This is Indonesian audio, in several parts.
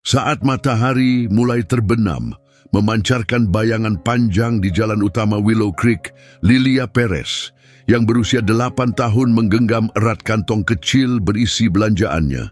Saat matahari mulai terbenam, memancarkan bayangan panjang di jalan utama Willow Creek, Lilia Perez, yang berusia 8 tahun menggenggam erat kantong kecil berisi belanjaannya.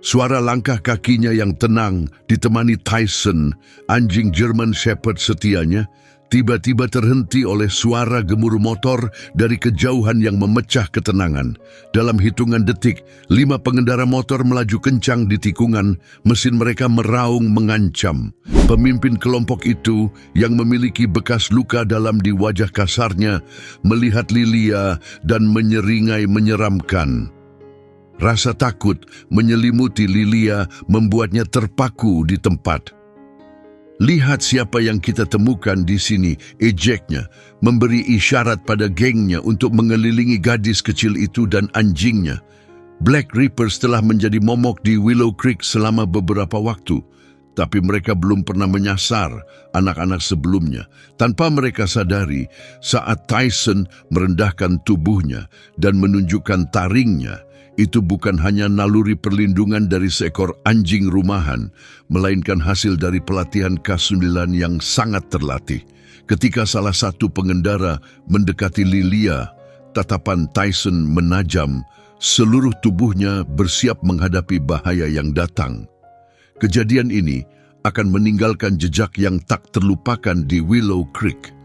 Suara langkah kakinya yang tenang ditemani Tyson, anjing German Shepherd setianya, tiba-tiba terhenti oleh suara gemuruh motor dari kejauhan yang memecah ketenangan. Dalam hitungan detik, 5 pengendara motor melaju kencang di tikungan, mesin mereka meraung mengancam. Pemimpin kelompok itu yang memiliki bekas luka dalam di wajah kasarnya melihat Lilia dan menyeringai menyeramkan. Rasa takut menyelimuti Lilia membuatnya terpaku di tempat. "Lihat siapa yang kita temukan di sini," ejeknya, memberi isyarat pada gengnya untuk mengelilingi gadis kecil itu dan anjingnya. Black Reapers telah menjadi momok di Willow Creek selama beberapa waktu, tapi mereka belum pernah menyasar anak-anak sebelumnya. Tanpa mereka sadari, saat Tyson merendahkan tubuhnya dan menunjukkan taringnya, itu bukan hanya naluri perlindungan dari seekor anjing rumahan, melainkan hasil dari pelatihan K9 yang sangat terlatih. Ketika salah satu pengendara mendekati Lilia, tatapan Tyson menajam, seluruh tubuhnya bersiap menghadapi bahaya yang datang. Kejadian ini akan meninggalkan jejak yang tak terlupakan di Willow Creek.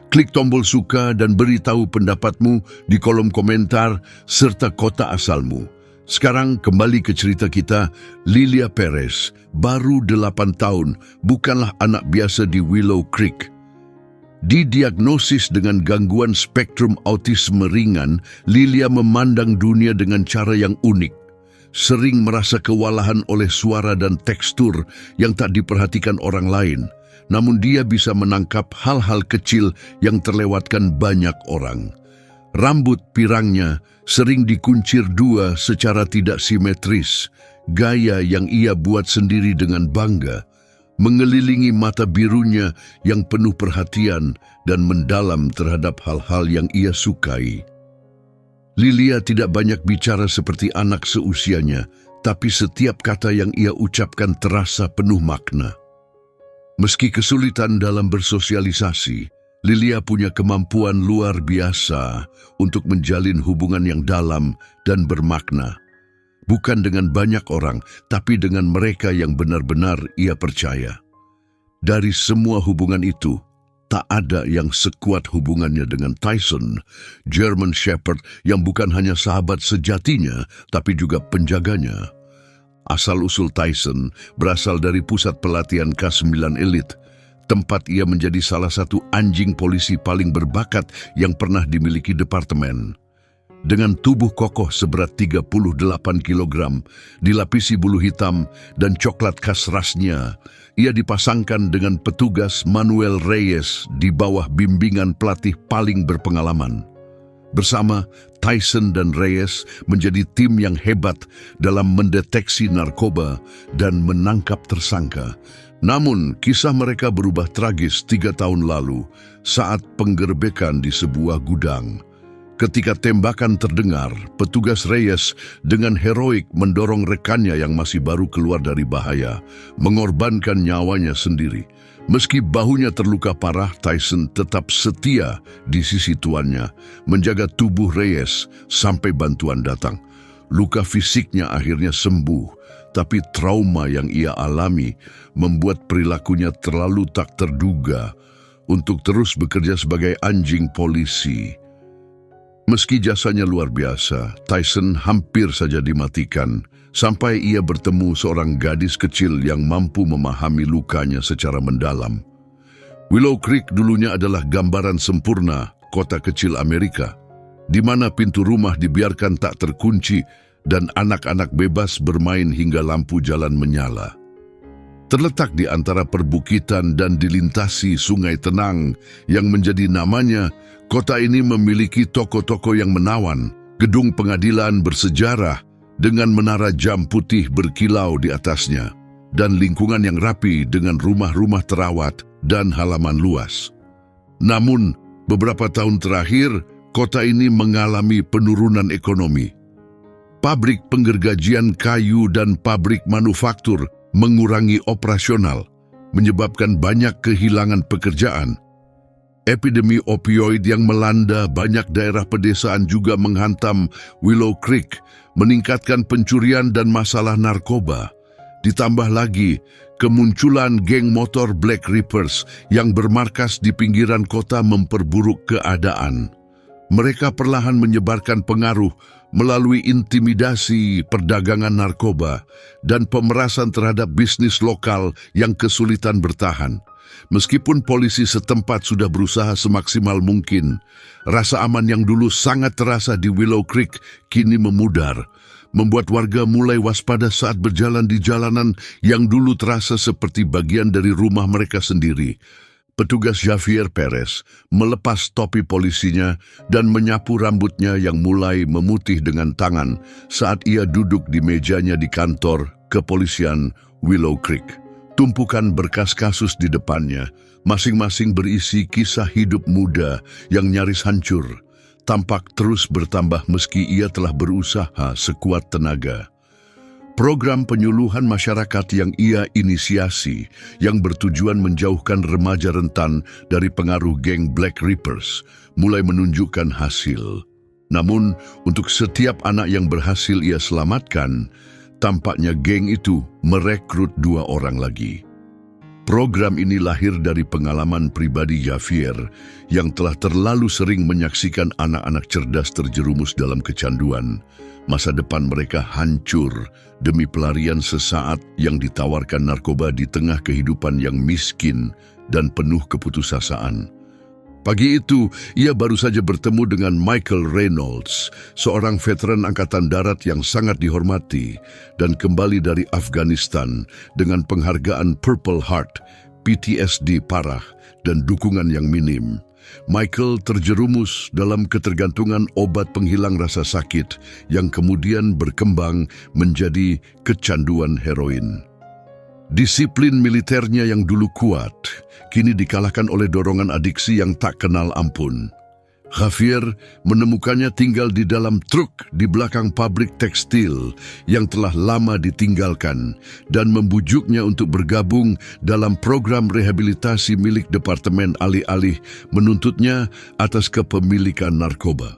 Klik tombol suka dan beritahu pendapatmu di kolom komentar serta kota asalmu. Sekarang kembali ke cerita kita. Lilia Perez, baru 8 tahun, bukanlah anak biasa di Willow Creek. Didiagnosis dengan gangguan spektrum autisme ringan, Lilia memandang dunia dengan cara yang unik. Sering merasa kewalahan oleh suara dan tekstur yang tak diperhatikan orang lain. Namun dia bisa menangkap hal-hal kecil yang terlewatkan banyak orang. Rambut pirangnya sering dikuncir 2 secara tidak simetris, gaya yang ia buat sendiri dengan bangga, mengelilingi mata birunya yang penuh perhatian dan mendalam terhadap hal-hal yang ia sukai. Lilia tidak banyak bicara seperti anak seusianya, tapi setiap kata yang ia ucapkan terasa penuh makna. Meski kesulitan dalam bersosialisasi, Lilia punya kemampuan luar biasa untuk menjalin hubungan yang dalam dan bermakna. Bukan dengan banyak orang, tapi dengan mereka yang benar-benar ia percaya. Dari semua hubungan itu, tak ada yang sekuat hubungannya dengan Tyson, German Shepherd yang bukan hanya sahabat sejatinya, tapi juga penjaganya. Asal-usul Tyson berasal dari pusat pelatihan K9 Elite, tempat ia menjadi salah satu anjing polisi paling berbakat yang pernah dimiliki departemen. Dengan tubuh kokoh seberat 38 kg, dilapisi bulu hitam dan coklat khas rasnya, ia dipasangkan dengan petugas Manuel Reyes di bawah bimbingan pelatih paling berpengalaman. Bersama, Tyson dan Reyes menjadi tim yang hebat dalam mendeteksi narkoba dan menangkap tersangka. Namun, kisah mereka berubah tragis 3 tahun lalu saat penggerbekan di sebuah gudang. Ketika tembakan terdengar, petugas Reyes dengan heroik mendorong rekannya yang masih baru keluar dari bahaya, mengorbankan nyawanya sendiri. Meski bahunya terluka parah, Tyson tetap setia di sisi tuannya, menjaga tubuh Reyes sampai bantuan datang. Luka fisiknya akhirnya sembuh, tapi trauma yang ia alami membuat perilakunya terlalu tak terduga untuk terus bekerja sebagai anjing polisi. Meski jasanya luar biasa, Tyson hampir saja dimatikan sampai ia bertemu seorang gadis kecil yang mampu memahami lukanya secara mendalam. Willow Creek dulunya adalah gambaran sempurna kota kecil Amerika, di mana pintu rumah dibiarkan tak terkunci dan anak-anak bebas bermain hingga lampu jalan menyala. Terletak di antara perbukitan dan dilintasi sungai tenang yang menjadi namanya, kota ini memiliki toko-toko yang menawan, gedung pengadilan bersejarah dengan menara jam putih berkilau di atasnya, dan lingkungan yang rapi dengan rumah-rumah terawat dan halaman luas. Namun, beberapa tahun terakhir, kota ini mengalami penurunan ekonomi. Pabrik penggergajian kayu dan pabrik manufaktur mengurangi operasional, menyebabkan banyak kehilangan pekerjaan. Epidemi opioid yang melanda banyak daerah pedesaan juga menghantam Willow Creek, meningkatkan pencurian dan masalah narkoba. Ditambah lagi, kemunculan geng motor Black Rippers yang bermarkas di pinggiran kota memperburuk keadaan. Mereka perlahan menyebarkan pengaruh melalui intimidasi perdagangan narkoba dan pemerasan terhadap bisnis lokal yang kesulitan bertahan. Meskipun polisi setempat sudah berusaha semaksimal mungkin, rasa aman yang dulu sangat terasa di Willow Creek kini memudar, membuat warga mulai waspada saat berjalan di jalanan yang dulu terasa seperti bagian dari rumah mereka sendiri. Petugas Javier Perez melepas topi polisinya dan menyapu rambutnya yang mulai memutih dengan tangan saat ia duduk di mejanya di kantor kepolisian Willow Creek. Tumpukan berkas kasus di depannya, masing-masing berisi kisah hidup muda yang nyaris hancur, tampak terus bertambah meski ia telah berusaha sekuat tenaga. Program penyuluhan masyarakat yang ia inisiasi, yang bertujuan menjauhkan remaja rentan dari pengaruh geng Black Rippers, mulai menunjukkan hasil. Namun, untuk setiap anak yang berhasil ia selamatkan, tampaknya geng itu merekrut 2 orang lagi. Program ini lahir dari pengalaman pribadi Javier yang telah terlalu sering menyaksikan anak-anak cerdas terjerumus dalam kecanduan. Masa depan mereka hancur demi pelarian sesaat yang ditawarkan narkoba di tengah kehidupan yang miskin dan penuh keputusasaan. Pagi itu, ia baru saja bertemu dengan Michael Reynolds, seorang veteran Angkatan Darat yang sangat dihormati dan kembali dari Afghanistan dengan penghargaan Purple Heart, PTSD parah, dan dukungan yang minim. Michael terjerumus dalam ketergantungan obat penghilang rasa sakit yang kemudian berkembang menjadi kecanduan heroin. Disiplin militernya yang dulu kuat, kini dikalahkan oleh dorongan adiksi yang tak kenal ampun. Javier menemukannya tinggal di dalam truk di belakang pabrik tekstil yang telah lama ditinggalkan dan membujuknya untuk bergabung dalam program rehabilitasi milik Departemen Alih-alih menuntutnya atas kepemilikan narkoba.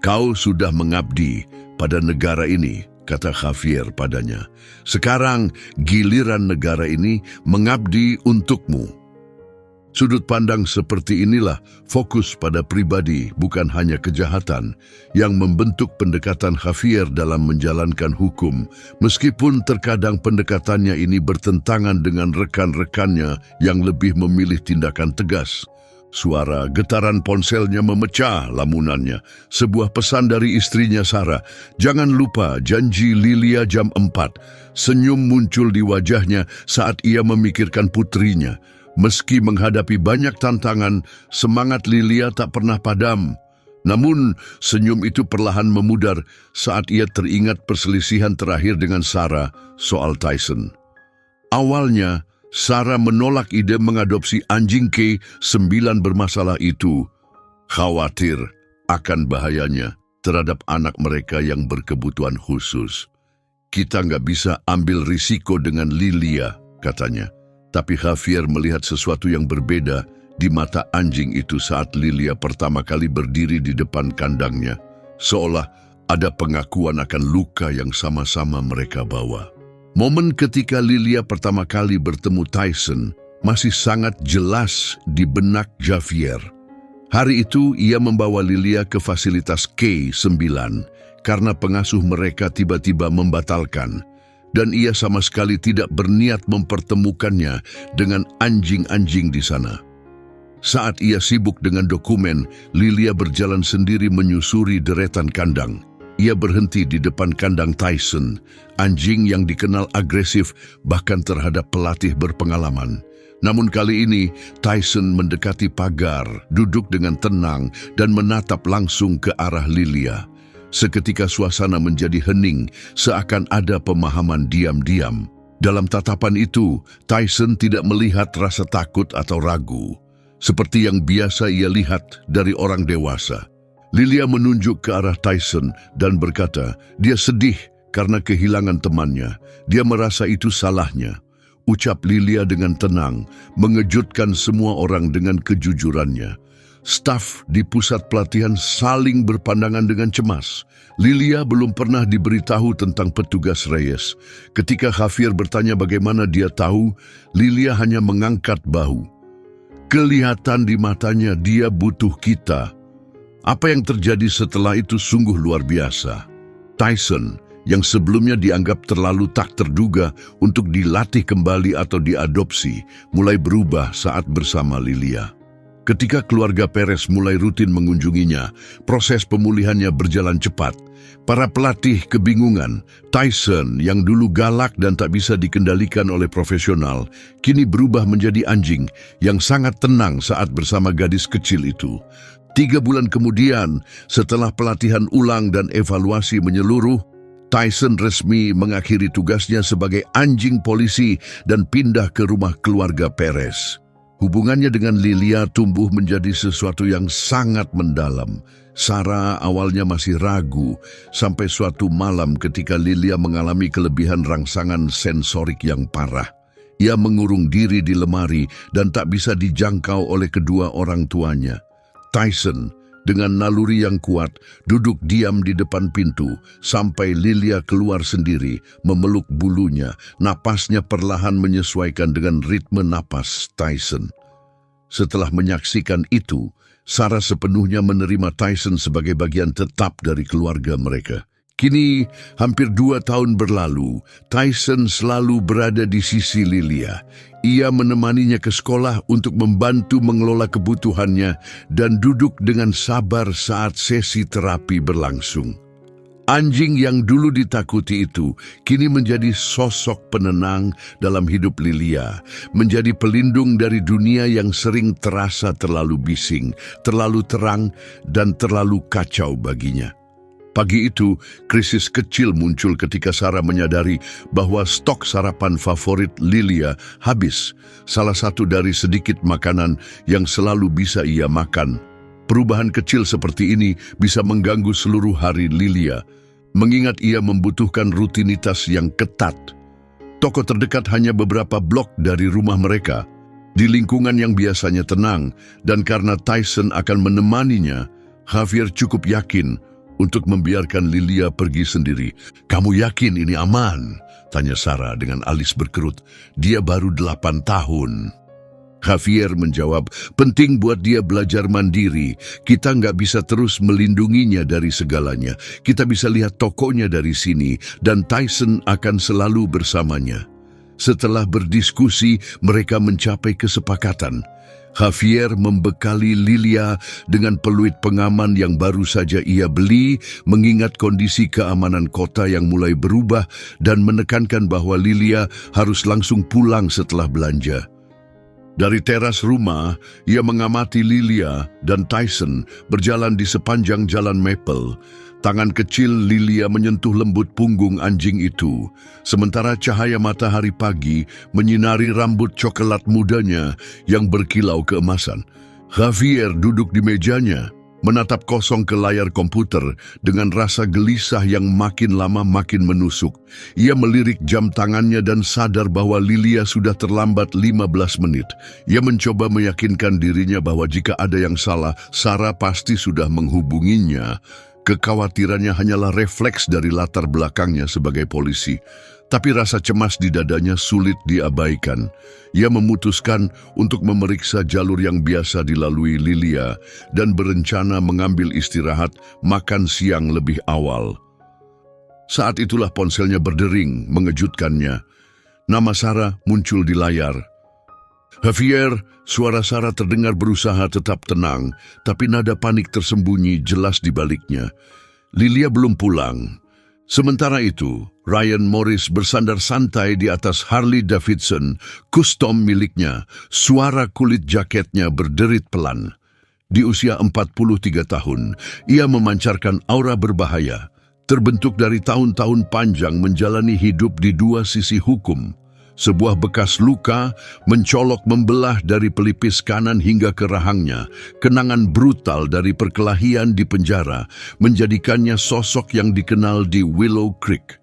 "Kau sudah mengabdi pada negara ini," kata Javier padanya. "Sekarang giliran negara ini mengabdi untukmu." Sudut pandang seperti inilah fokus pada pribadi, bukan hanya kejahatan, yang membentuk pendekatan Javier dalam menjalankan hukum, meskipun terkadang pendekatannya ini bertentangan dengan rekan-rekannya yang lebih memilih tindakan tegas. Suara getaran ponselnya memecah lamunannya. Sebuah pesan dari istrinya Sarah. "Jangan lupa janji Lilia jam 4. Senyum muncul di wajahnya saat ia memikirkan putrinya. Meski menghadapi banyak tantangan, semangat Lilia tak pernah padam. Namun, senyum itu perlahan memudar saat ia teringat perselisihan terakhir dengan Sarah soal Tyson. Awalnya, Sarah menolak ide mengadopsi anjing K9 bermasalah itu, khawatir akan bahayanya terhadap anak mereka yang berkebutuhan khusus. "Kita nggak bisa ambil risiko dengan Lilia," katanya. Tapi Javier melihat sesuatu yang berbeda di mata anjing itu saat Lilia pertama kali berdiri di depan kandangnya, seolah ada pengakuan akan luka yang sama-sama mereka bawa. Momen ketika Lilia pertama kali bertemu Tyson masih sangat jelas di benak Javier. Hari itu ia membawa Lilia ke fasilitas K9 karena pengasuh mereka tiba-tiba membatalkan, dan ia sama sekali tidak berniat mempertemukannya dengan anjing-anjing di sana. Saat ia sibuk dengan dokumen, Lilia berjalan sendiri menyusuri deretan kandang. Ia berhenti di depan kandang Tyson, anjing yang dikenal agresif bahkan terhadap pelatih berpengalaman. Namun kali ini, Tyson mendekati pagar, duduk dengan tenang dan menatap langsung ke arah Lilia. Seketika suasana menjadi hening, seakan ada pemahaman diam-diam. Dalam tatapan itu, Tyson tidak melihat rasa takut atau ragu, seperti yang biasa ia lihat dari orang dewasa. Lilia menunjuk ke arah Tyson dan berkata, dia sedih karena kehilangan temannya. Dia merasa itu salahnya. Ucap Lilia dengan tenang, mengejutkan semua orang dengan kejujurannya. Staf di pusat pelatihan saling berpandangan dengan cemas. Lilia belum pernah diberitahu tentang petugas Reyes. Ketika Javier bertanya bagaimana dia tahu, Lilia hanya mengangkat bahu. Kelihatan di matanya dia butuh kita. Apa yang terjadi setelah itu sungguh luar biasa. Tyson, yang sebelumnya dianggap terlalu tak terduga untuk dilatih kembali atau diadopsi, mulai berubah saat bersama Lilia. Ketika keluarga Perez mulai rutin mengunjunginya, proses pemulihannya berjalan cepat. Para pelatih kebingungan. Tyson, yang dulu galak dan tak bisa dikendalikan oleh profesional, kini berubah menjadi anjing yang sangat tenang saat bersama gadis kecil itu. 3 bulan kemudian, setelah pelatihan ulang dan evaluasi menyeluruh, Tyson resmi mengakhiri tugasnya sebagai anjing polisi dan pindah ke rumah keluarga Perez. Hubungannya dengan Lilia tumbuh menjadi sesuatu yang sangat mendalam. Sarah awalnya masih ragu sampai suatu malam ketika Lilia mengalami kelebihan rangsangan sensorik yang parah. Ia mengurung diri di lemari dan tak bisa dijangkau oleh kedua orang tuanya. Tyson, dengan naluri yang kuat, duduk diam di depan pintu sampai Lilia keluar sendiri, memeluk bulunya. Napasnya perlahan menyesuaikan dengan ritme napas Tyson. Setelah menyaksikan itu, Sarah sepenuhnya menerima Tyson sebagai bagian tetap dari keluarga mereka. Kini, hampir 2 tahun berlalu, Tyson selalu berada di sisi Lilia. Ia menemaninya ke sekolah untuk membantu mengelola kebutuhannya dan duduk dengan sabar saat sesi terapi berlangsung. Anjing yang dulu ditakuti itu kini menjadi sosok penenang dalam hidup Lilia, menjadi pelindung dari dunia yang sering terasa terlalu bising, terlalu terang, dan terlalu kacau baginya. Pagi itu, krisis kecil muncul ketika Sarah menyadari bahwa stok sarapan favorit Lilia habis, salah satu dari sedikit makanan yang selalu bisa ia makan. Perubahan kecil seperti ini bisa mengganggu seluruh hari Lilia, mengingat ia membutuhkan rutinitas yang ketat. Toko terdekat hanya beberapa blok dari rumah mereka, di lingkungan yang biasanya tenang, dan karena Tyson akan menemaninya, Javier cukup yakin untuk membiarkan Lilia pergi sendiri. "Kamu yakin ini aman?" tanya Sarah dengan alis berkerut. "Dia baru 8 tahun. Javier menjawab, "Penting buat dia belajar mandiri. Kita nggak bisa terus melindunginya dari segalanya. Kita bisa lihat tokonya dari sini, dan Tyson akan selalu bersamanya." Setelah berdiskusi, mereka mencapai kesepakatan. Javier membekali Lilia dengan peluit pengaman yang baru saja ia beli, mengingat kondisi keamanan kota yang mulai berubah dan menekankan bahwa Lilia harus langsung pulang setelah belanja. Dari teras rumah, ia mengamati Lilia dan Tyson berjalan di sepanjang jalan Maple. Tangan kecil Lilia menyentuh lembut punggung anjing itu, sementara cahaya matahari pagi menyinari rambut coklat mudanya yang berkilau keemasan. Javier duduk di mejanya, menatap kosong ke layar komputer dengan rasa gelisah yang makin lama makin menusuk. Ia melirik jam tangannya dan sadar bahwa Lilia sudah terlambat 15 menit. Ia mencoba meyakinkan dirinya bahwa jika ada yang salah, Sarah pasti sudah menghubunginya. Kekhawatirannya hanyalah refleks dari latar belakangnya sebagai polisi. Tapi rasa cemas di dadanya sulit diabaikan. Ia memutuskan untuk memeriksa jalur yang biasa dilalui Lilia dan berencana mengambil istirahat makan siang lebih awal. Saat itulah ponselnya berdering mengejutkannya. Nama Sarah muncul di layar. "Javier," suara Sarah terdengar berusaha tetap tenang, tapi nada panik tersembunyi jelas di baliknya. Lilia belum pulang. Sementara itu, Ryan Morris bersandar santai di atas Harley Davidson, custom miliknya. Suara kulit jaketnya berderit pelan. Di usia 43 tahun, ia memancarkan aura berbahaya, terbentuk dari tahun-tahun panjang menjalani hidup di 2 sisi hukum. Sebuah bekas luka mencolok membelah dari pelipis kanan hingga ke rahangnya. Kenangan brutal dari perkelahian di penjara menjadikannya sosok yang dikenal di Willow Creek.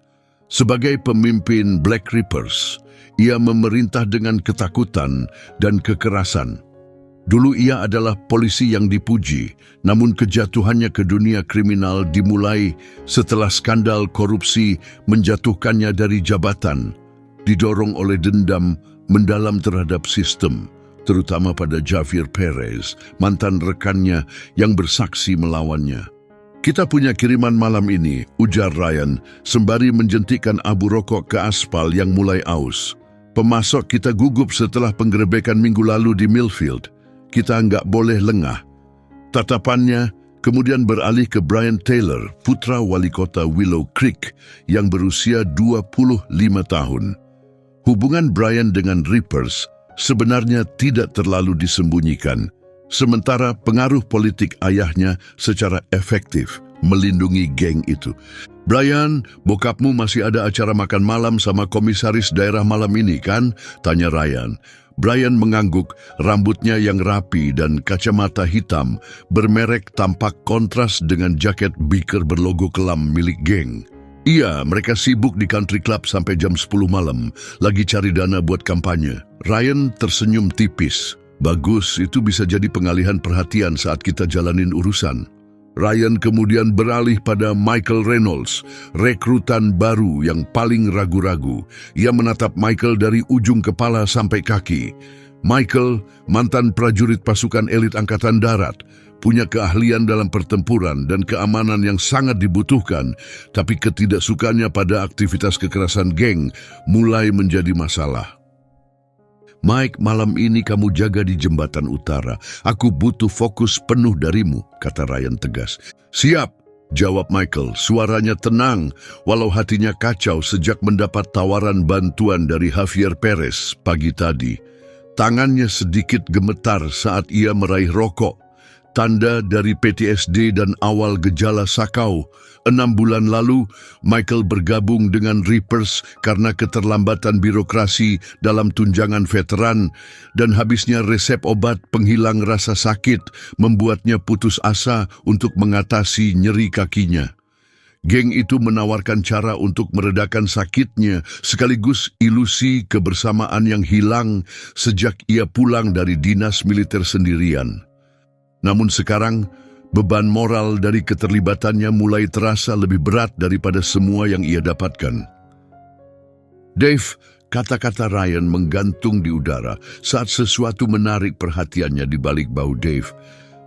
Sebagai pemimpin Black Rippers, ia memerintah dengan ketakutan dan kekerasan. Dulu ia adalah polisi yang dipuji, namun kejatuhannya ke dunia kriminal dimulai setelah skandal korupsi menjatuhkannya dari jabatan, didorong oleh dendam mendalam terhadap sistem, terutama pada Javier Perez, mantan rekannya yang bersaksi melawannya. Kita punya kiriman malam ini, ujar Ryan, sembari menjentikkan abu rokok ke aspal yang mulai aus. Pemasok kita gugup setelah penggerebekan minggu lalu di Millfield. Kita nggak boleh lengah. Tatapannya kemudian beralih ke Brian Taylor, putra wali kota Willow Creek yang berusia 25 tahun. Hubungan Brian dengan Rippers sebenarnya tidak terlalu disembunyikan, sementara pengaruh politik ayahnya secara efektif melindungi geng itu. Brian, bokapmu masih ada acara makan malam sama komisaris daerah malam ini kan? Tanya Ryan. Brian mengangguk, rambutnya yang rapi dan kacamata hitam bermerek tampak kontras dengan jaket biker berlogo kelam milik geng. Iya, mereka sibuk di country club sampai jam 10 malam, lagi cari dana buat kampanye. Ryan tersenyum tipis. Bagus, itu bisa jadi pengalihan perhatian saat kita jalanin urusan. Ryan kemudian beralih pada Michael Reynolds, rekrutan baru yang paling ragu-ragu. Ia menatap Michael dari ujung kepala sampai kaki. Michael, mantan prajurit pasukan elit Angkatan Darat, punya keahlian dalam pertempuran dan keamanan yang sangat dibutuhkan, tapi ketidaksukaannya pada aktivitas kekerasan geng mulai menjadi masalah. Mike, malam ini kamu jaga di jembatan utara. Aku butuh fokus penuh darimu, kata Ryan tegas. Siap, jawab Michael. Suaranya tenang, walau hatinya kacau sejak mendapat tawaran bantuan dari Javier Perez pagi tadi. Tangannya sedikit gemetar saat ia meraih rokok. Tanda dari PTSD dan awal gejala sakau. 6 bulan lalu, Michael bergabung dengan Rippers karena keterlambatan birokrasi dalam tunjangan veteran dan habisnya resep obat penghilang rasa sakit membuatnya putus asa untuk mengatasi nyeri kakinya. Geng itu menawarkan cara untuk meredakan sakitnya sekaligus ilusi kebersamaan yang hilang sejak ia pulang dari dinas militer sendirian. Namun sekarang, beban moral dari keterlibatannya mulai terasa lebih berat daripada semua yang ia dapatkan. Dave, kata-kata Ryan menggantung di udara saat sesuatu menarik perhatiannya di balik bahu Dave.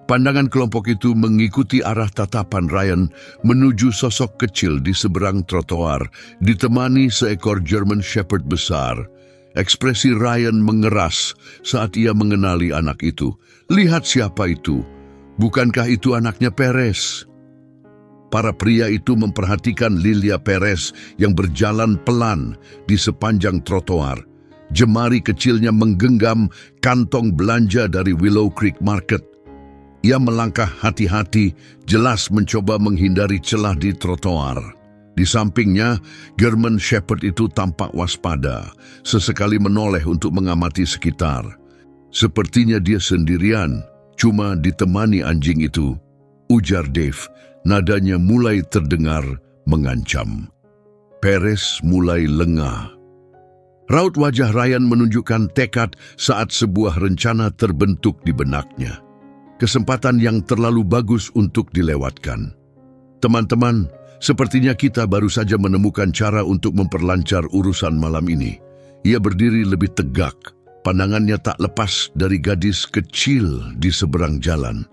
Pandangan kelompok itu mengikuti arah tatapan Ryan menuju sosok kecil di seberang trotoar, ditemani seekor German Shepherd besar. Ekspresi Ryan mengeras saat ia mengenali anak itu. Lihat siapa itu. Bukankah itu anaknya Perez? Para pria itu memperhatikan Lilia Perez yang berjalan pelan di sepanjang trotoar. Jemari kecilnya menggenggam kantong belanja dari Willow Creek Market. Ia melangkah hati-hati, jelas mencoba menghindari celah di trotoar. Di sampingnya, German Shepherd itu tampak waspada, sesekali menoleh untuk mengamati sekitar. Sepertinya dia sendirian, cuma ditemani anjing itu, ujar Dave. Nadanya mulai terdengar mengancam. Perez mulai lengah. Raut wajah Ryan menunjukkan tekad saat sebuah rencana terbentuk di benaknya. Kesempatan yang terlalu bagus untuk dilewatkan. Teman-teman, sepertinya kita baru saja menemukan cara untuk memperlancar urusan malam ini. Ia berdiri lebih tegak, pandangannya tak lepas dari gadis kecil di seberang jalan.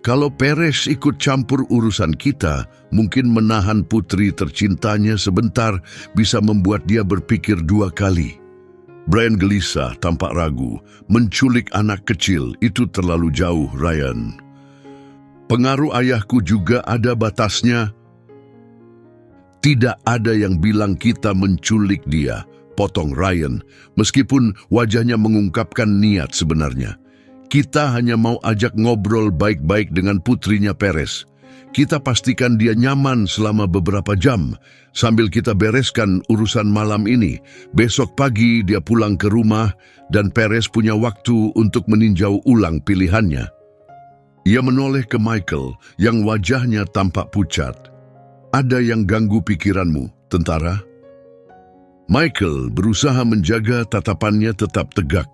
Kalau Perez ikut campur urusan kita, mungkin menahan putri tercintanya sebentar bisa membuat dia berpikir 2 kali. Brian gelisah, tampak ragu. Menculik anak kecil itu terlalu jauh, Ryan. Pengaruh ayahku juga ada batasnya. Tidak ada yang bilang kita menculik dia, potong Ryan, meskipun wajahnya mengungkapkan niat sebenarnya. Kita hanya mau ajak ngobrol baik-baik dengan putrinya Perez. Kita pastikan dia nyaman selama beberapa jam, sambil kita bereskan urusan malam ini. Besok pagi dia pulang ke rumah dan Perez punya waktu untuk meninjau ulang pilihannya. Ia menoleh ke Michael yang wajahnya tampak pucat. Ada yang ganggu pikiranmu, tentara? Michael berusaha menjaga tatapannya tetap tegak.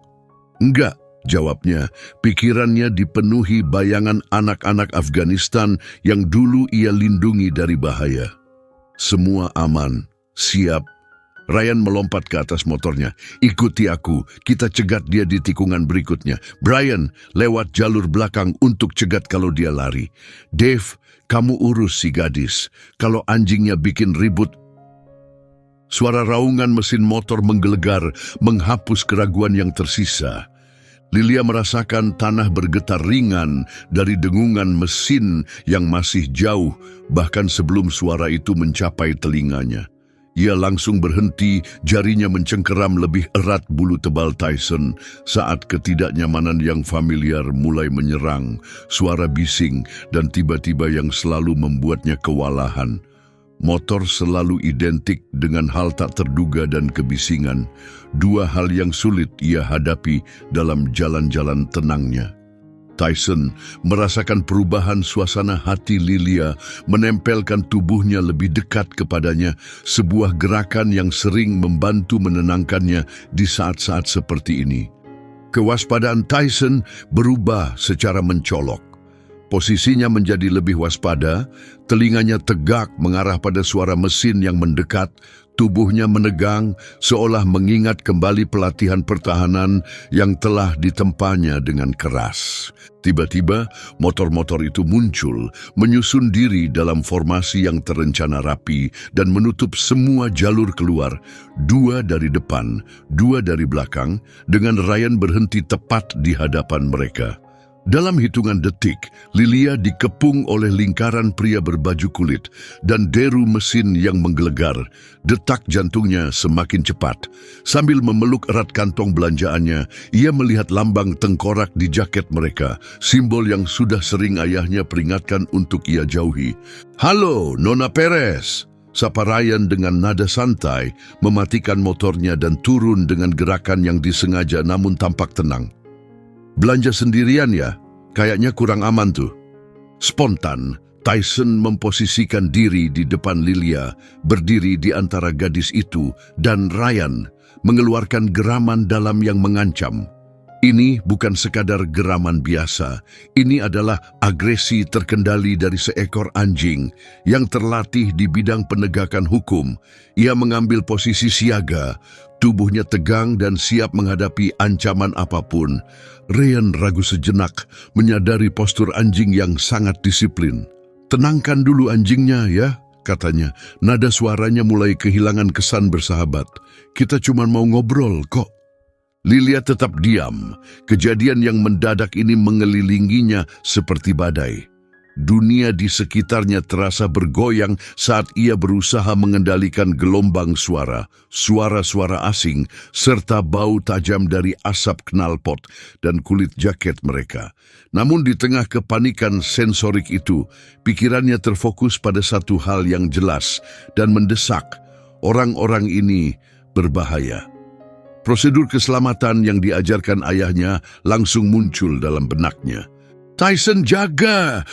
Enggak, jawabnya. Pikirannya dipenuhi bayangan anak-anak Afghanistan yang dulu ia lindungi dari bahaya. Semua aman, siap. Ryan melompat ke atas motornya. Ikuti aku, kita cegat dia di tikungan berikutnya. Brian, lewat jalur belakang untuk cegat kalau dia lari. Dave, kamu urus si gadis. Kalau anjingnya bikin ribut. Suara raungan mesin motor menggelegar, menghapus keraguan yang tersisa. Lilia merasakan tanah bergetar ringan dari dengungan mesin yang masih jauh, bahkan sebelum suara itu mencapai telinganya. Ia langsung berhenti, jarinya mencengkeram lebih erat bulu tebal Tyson saat ketidaknyamanan yang familiar mulai menyerang, suara bising dan tiba-tiba yang selalu membuatnya kewalahan. Motor selalu identik dengan hal tak terduga dan kebisingan, dua hal yang sulit ia hadapi dalam jalan-jalan tenangnya. Tyson merasakan perubahan suasana hati Lilia, menempelkan tubuhnya lebih dekat kepadanya, sebuah gerakan yang sering membantu menenangkannya di saat-saat seperti ini. Kewaspadaan Tyson berubah secara mencolok. Posisinya menjadi lebih waspada, telinganya tegak mengarah pada suara mesin yang mendekat, tubuhnya menegang seolah mengingat kembali pelatihan pertahanan yang telah ditempanya dengan keras. Tiba-tiba, motor-motor itu muncul, menyusun diri dalam formasi yang terencana rapi dan menutup semua jalur keluar, dua dari depan, dua dari belakang, dengan Ryan berhenti tepat di hadapan mereka. Dalam hitungan detik, Lilia dikepung oleh lingkaran pria berbaju kulit dan deru mesin yang menggelegar. Detak jantungnya semakin cepat. Sambil memeluk erat kantong belanjaannya, ia melihat lambang tengkorak di jaket mereka, simbol yang sudah sering ayahnya peringatkan untuk ia jauhi. "Halo, Nona Perez!" Sapa Ryan dengan nada santai, mematikan motornya dan turun dengan gerakan yang disengaja namun tampak tenang. "Belanja sendirian ya? Kayaknya kurang aman tuh." Spontan, Tyson memposisikan diri di depan Lilia, berdiri di antara gadis itu dan Ryan, mengeluarkan geraman dalam yang mengancam. Ini bukan sekadar geraman biasa, ini adalah agresi terkendali dari seekor anjing yang terlatih di bidang penegakan hukum. Ia mengambil posisi siaga, tubuhnya tegang dan siap menghadapi ancaman apapun. Ryan ragu sejenak, menyadari postur anjing yang sangat disiplin. "Tenangkan dulu anjingnya ya," katanya. Nada suaranya mulai kehilangan kesan bersahabat. "Kita cuma mau ngobrol kok." Lilia tetap diam. Kejadian yang mendadak ini mengelilinginya seperti badai. Dunia di sekitarnya terasa bergoyang saat ia berusaha mengendalikan gelombang suara, suara-suara asing, serta bau tajam dari asap knalpot dan kulit jaket mereka. Namun di tengah kepanikan sensorik itu, pikirannya terfokus pada satu hal yang jelas dan mendesak. Orang-orang ini berbahaya. Prosedur keselamatan yang diajarkan ayahnya langsung muncul dalam benaknya. "Tyson, jaga!"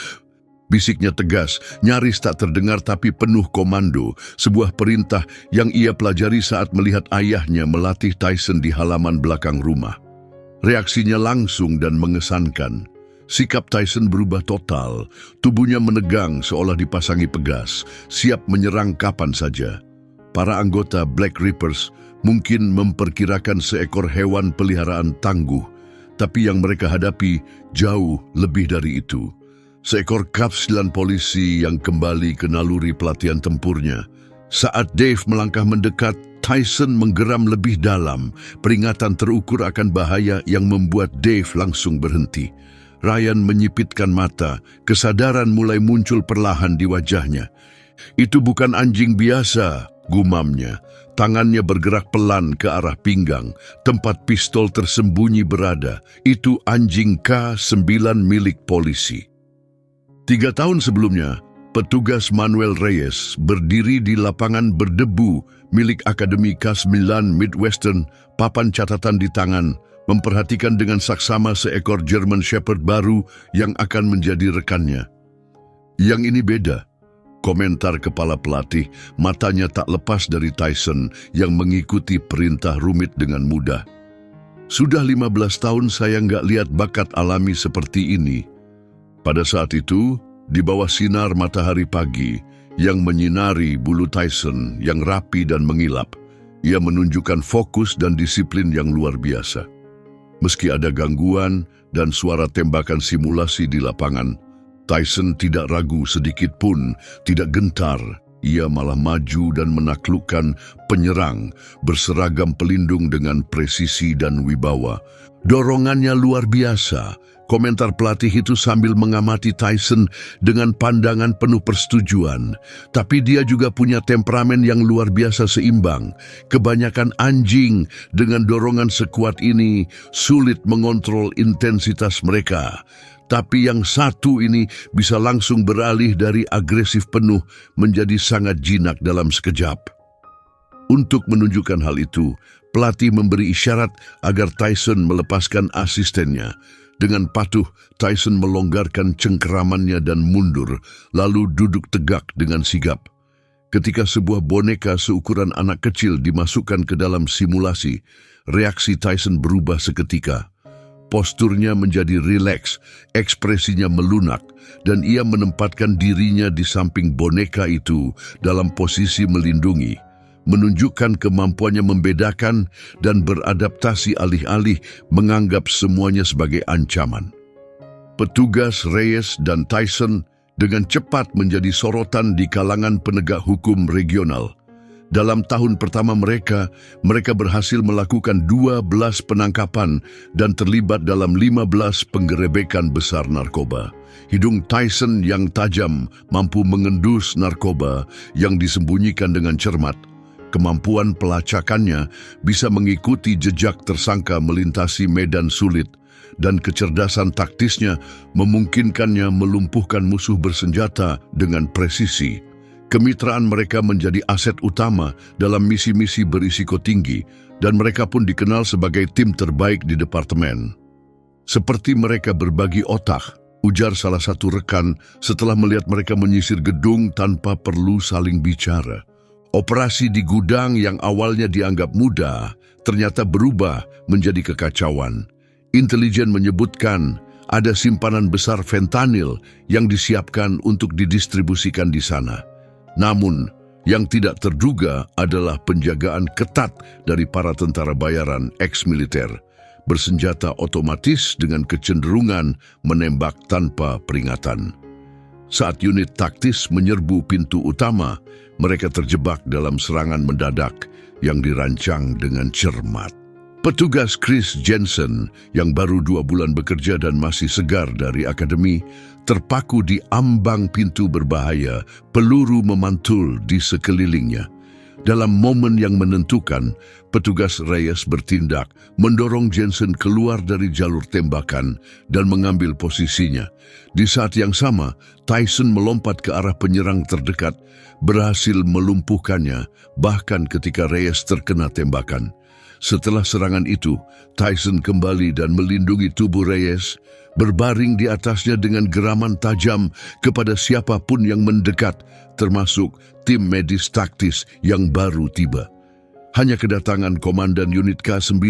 Bisiknya tegas, nyaris tak terdengar tapi penuh komando, sebuah perintah yang ia pelajari saat melihat ayahnya melatih Tyson di halaman belakang rumah. Reaksinya langsung dan mengesankan. Sikap Tyson berubah total, tubuhnya menegang seolah dipasangi pegas, siap menyerang kapan saja. Para anggota Black Rippers mungkin memperkirakan seekor hewan peliharaan tangguh, tapi yang mereka hadapi jauh lebih dari itu. Seekor Kav-9 polisi yang kembali ke naluri pelatihan tempurnya. Saat Dave melangkah mendekat, Tyson menggeram lebih dalam, peringatan terukur akan bahaya yang membuat Dave langsung berhenti. Ryan menyipitkan mata, kesadaran mulai muncul perlahan di wajahnya. "Itu bukan anjing biasa," gumamnya. Tangannya bergerak pelan ke arah pinggang, tempat pistol tersembunyi berada. Itu anjing K9 milik polisi. 3 tahun sebelumnya, petugas Manuel Reyes berdiri di lapangan berdebu milik Akademi K9 Midwestern, papan catatan di tangan, memperhatikan dengan saksama seekor German Shepherd baru yang akan menjadi rekannya. Yang ini beda. Komentar kepala pelatih, matanya tak lepas dari Tyson yang mengikuti perintah rumit dengan mudah. Sudah 15 tahun saya nggak lihat bakat alami seperti ini. Pada saat itu, di bawah sinar matahari pagi yang menyinari bulu Tyson yang rapi dan mengilap, ia menunjukkan fokus dan disiplin yang luar biasa. Meski ada gangguan dan suara tembakan simulasi di lapangan, Tyson tidak ragu sedikit pun, tidak gentar. Ia malah maju dan menaklukkan penyerang berseragam pelindung dengan presisi dan wibawa. Dorongannya luar biasa. Komentar pelatih itu sambil mengamati Tyson dengan pandangan penuh persetujuan. Tapi dia juga punya temperamen yang luar biasa seimbang. Kebanyakan anjing dengan dorongan sekuat ini sulit mengontrol intensitas mereka. Tapi yang satu ini bisa langsung beralih dari agresif penuh menjadi sangat jinak dalam sekejap. Untuk menunjukkan hal itu, pelatih memberi isyarat agar Tyson melepaskan asistennya. Dengan patuh, Tyson melonggarkan cengkeramannya dan mundur, lalu duduk tegak dengan sigap. Ketika sebuah boneka seukuran anak kecil dimasukkan ke dalam simulasi, reaksi Tyson berubah seketika. Posturnya menjadi rileks, ekspresinya melunak, dan ia menempatkan dirinya di samping boneka itu dalam posisi melindungi, menunjukkan kemampuannya membedakan dan beradaptasi alih-alih menganggap semuanya sebagai ancaman. Petugas Reyes dan Tyson dengan cepat menjadi sorotan di kalangan penegak hukum regional. Dalam tahun pertama mereka berhasil melakukan 12 penangkapan dan terlibat dalam 15 penggerebekan besar narkoba. Hidung Tyson yang tajam mampu mengendus narkoba yang disembunyikan dengan cermat. Kemampuan pelacakannya bisa mengikuti jejak tersangka melintasi medan sulit, dan kecerdasan taktisnya memungkinkannya melumpuhkan musuh bersenjata dengan presisi. Kemitraan mereka menjadi aset utama dalam misi-misi berisiko tinggi, dan mereka pun dikenal sebagai tim terbaik di departemen. Seperti mereka berbagi otak, ujar salah satu rekan setelah melihat mereka menyisir gedung tanpa perlu saling bicara. Operasi di gudang yang awalnya dianggap mudah, ternyata berubah menjadi kekacauan. Intelijen menyebutkan ada simpanan besar fentanyl yang disiapkan untuk didistribusikan di sana. Namun, yang tidak terduga adalah penjagaan ketat dari para tentara bayaran ex-militer, bersenjata otomatis dengan kecenderungan menembak tanpa peringatan. Saat unit taktis menyerbu pintu utama, mereka terjebak dalam serangan mendadak yang dirancang dengan cermat. Petugas Chris Jensen yang baru 2 bulan bekerja dan masih segar dari akademi terpaku di ambang pintu berbahaya, peluru memantul di sekelilingnya. Dalam momen yang menentukan, petugas Reyes bertindak, mendorong Jensen keluar dari jalur tembakan dan mengambil posisinya. Di saat yang sama, Tyson melompat ke arah penyerang terdekat, berhasil melumpuhkannya, bahkan ketika Reyes terkena tembakan. Setelah serangan itu, Tyson kembali dan melindungi tubuh Reyes, berbaring di atasnya dengan geraman tajam kepada siapapun yang mendekat, termasuk tim medis taktis yang baru tiba. Hanya kedatangan komandan unit K9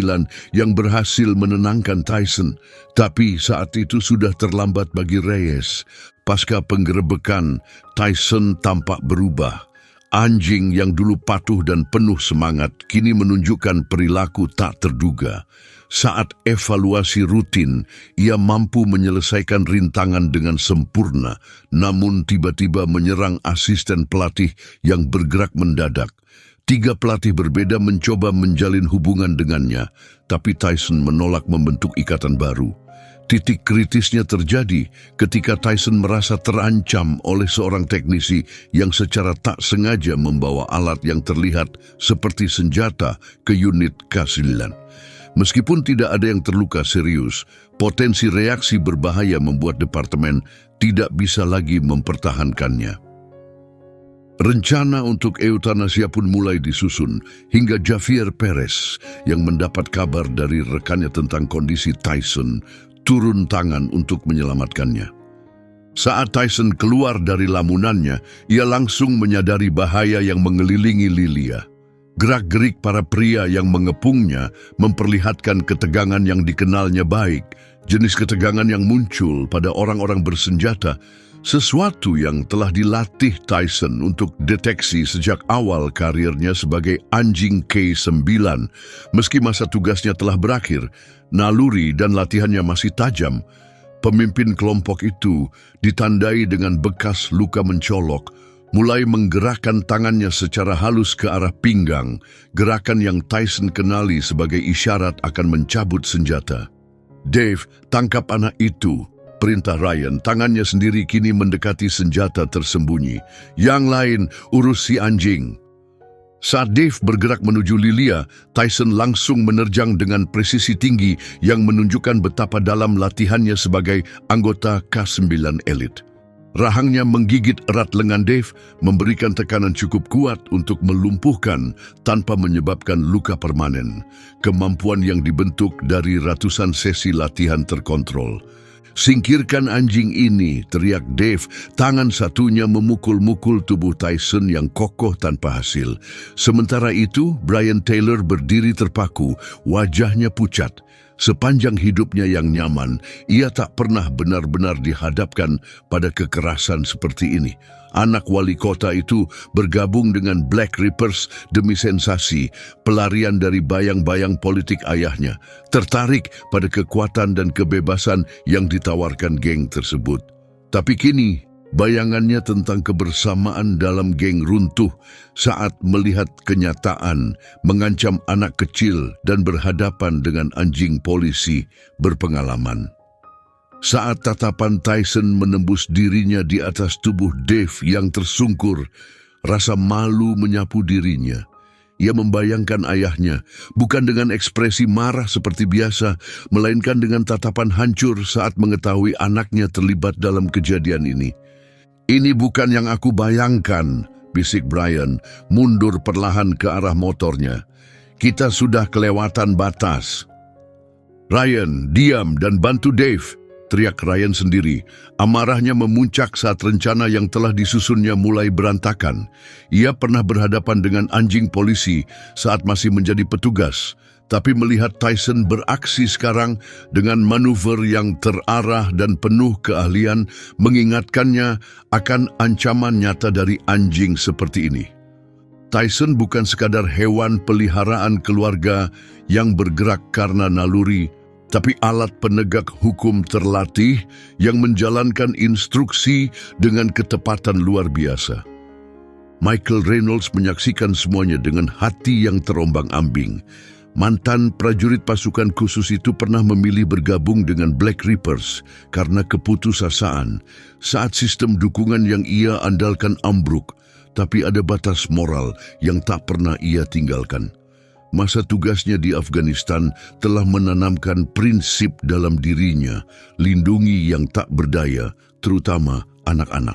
yang berhasil menenangkan Tyson, tapi saat itu sudah terlambat bagi Reyes. Pasca penggerebekan, Tyson tampak berubah. Anjing yang dulu patuh dan penuh semangat kini menunjukkan perilaku tak terduga. Saat evaluasi rutin, ia mampu menyelesaikan rintangan dengan sempurna, namun tiba-tiba menyerang asisten pelatih yang bergerak mendadak. 3 pelatih berbeda mencoba menjalin hubungan dengannya, tapi Tyson menolak membentuk ikatan baru. Titik kritisnya terjadi ketika Tyson merasa terancam oleh seorang teknisi yang secara tak sengaja membawa alat yang terlihat seperti senjata ke unit K9. Meskipun tidak ada yang terluka serius, potensi reaksi berbahaya membuat departemen tidak bisa lagi mempertahankannya. Rencana untuk eutanasia pun mulai disusun hingga Javier Perez yang mendapat kabar dari rekannya tentang kondisi Tyson turun tangan untuk menyelamatkannya. Saat Tyson keluar dari lamunannya, ia langsung menyadari bahaya yang mengelilingi Lilia. Gerak-gerik para pria yang mengepungnya memperlihatkan ketegangan yang dikenalnya baik, jenis ketegangan yang muncul pada orang-orang bersenjata, sesuatu yang telah dilatih Tyson untuk deteksi sejak awal karirnya sebagai anjing K9. Meski masa tugasnya telah berakhir, naluri dan latihannya masih tajam. Pemimpin kelompok itu ditandai dengan bekas luka mencolok, mulai menggerakkan tangannya secara halus ke arah pinggang, gerakan yang Tyson kenali sebagai isyarat akan mencabut senjata. "Dave, tangkap anak itu," perintah Ryan. Tangannya sendiri kini mendekati senjata tersembunyi. "Yang lain, urus si anjing." Saat Dave bergerak menuju Lilia, Tyson langsung menerjang dengan presisi tinggi yang menunjukkan betapa dalam latihannya sebagai anggota K9 elit. Rahangnya menggigit erat lengan Dave, memberikan tekanan cukup kuat untuk melumpuhkan tanpa menyebabkan luka permanen. Kemampuan yang dibentuk dari ratusan sesi latihan terkontrol. "Singkirkan anjing ini," teriak Dave. Tangan satunya memukul-mukul tubuh Tyson yang kokoh tanpa hasil. Sementara itu, Brian Taylor berdiri terpaku, wajahnya pucat. Sepanjang hidupnya yang nyaman, ia tak pernah benar-benar dihadapkan pada kekerasan seperti ini. Anak wali kota itu bergabung dengan Black Rippers demi sensasi, pelarian dari bayang-bayang politik ayahnya, tertarik pada kekuatan dan kebebasan yang ditawarkan geng tersebut. Tapi kini, bayangannya tentang kebersamaan dalam geng runtuh saat melihat kenyataan mengancam anak kecil dan berhadapan dengan anjing polisi berpengalaman. Saat tatapan Tyson menembus dirinya di atas tubuh Dave yang tersungkur, rasa malu menyapu dirinya. Ia membayangkan ayahnya, bukan dengan ekspresi marah seperti biasa, melainkan dengan tatapan hancur saat mengetahui anaknya terlibat dalam kejadian ini. "Ini bukan yang aku bayangkan," bisik Brian, mundur perlahan ke arah motornya. "Kita sudah kelewatan batas." "Ryan, diam dan bantu Dave," teriak Ryan sendiri. Amarahnya memuncak saat rencana yang telah disusunnya mulai berantakan. Ia pernah berhadapan dengan anjing polisi saat masih menjadi petugas, tapi melihat Tyson beraksi sekarang dengan manuver yang terarah dan penuh keahlian mengingatkannya akan ancaman nyata dari anjing seperti ini. Tyson bukan sekadar hewan peliharaan keluarga yang bergerak karena naluri, tapi alat penegak hukum terlatih yang menjalankan instruksi dengan ketepatan luar biasa. Michael Reynolds menyaksikan semuanya dengan hati yang terombang-ambing. Mantan prajurit pasukan khusus itu pernah memilih bergabung dengan Black Rippers karena keputusasaan saat sistem dukungan yang ia andalkan ambruk, tapi ada batas moral yang tak pernah ia tinggalkan. Masa tugasnya di Afghanistan telah menanamkan prinsip dalam dirinya, lindungi yang tak berdaya, terutama anak-anak.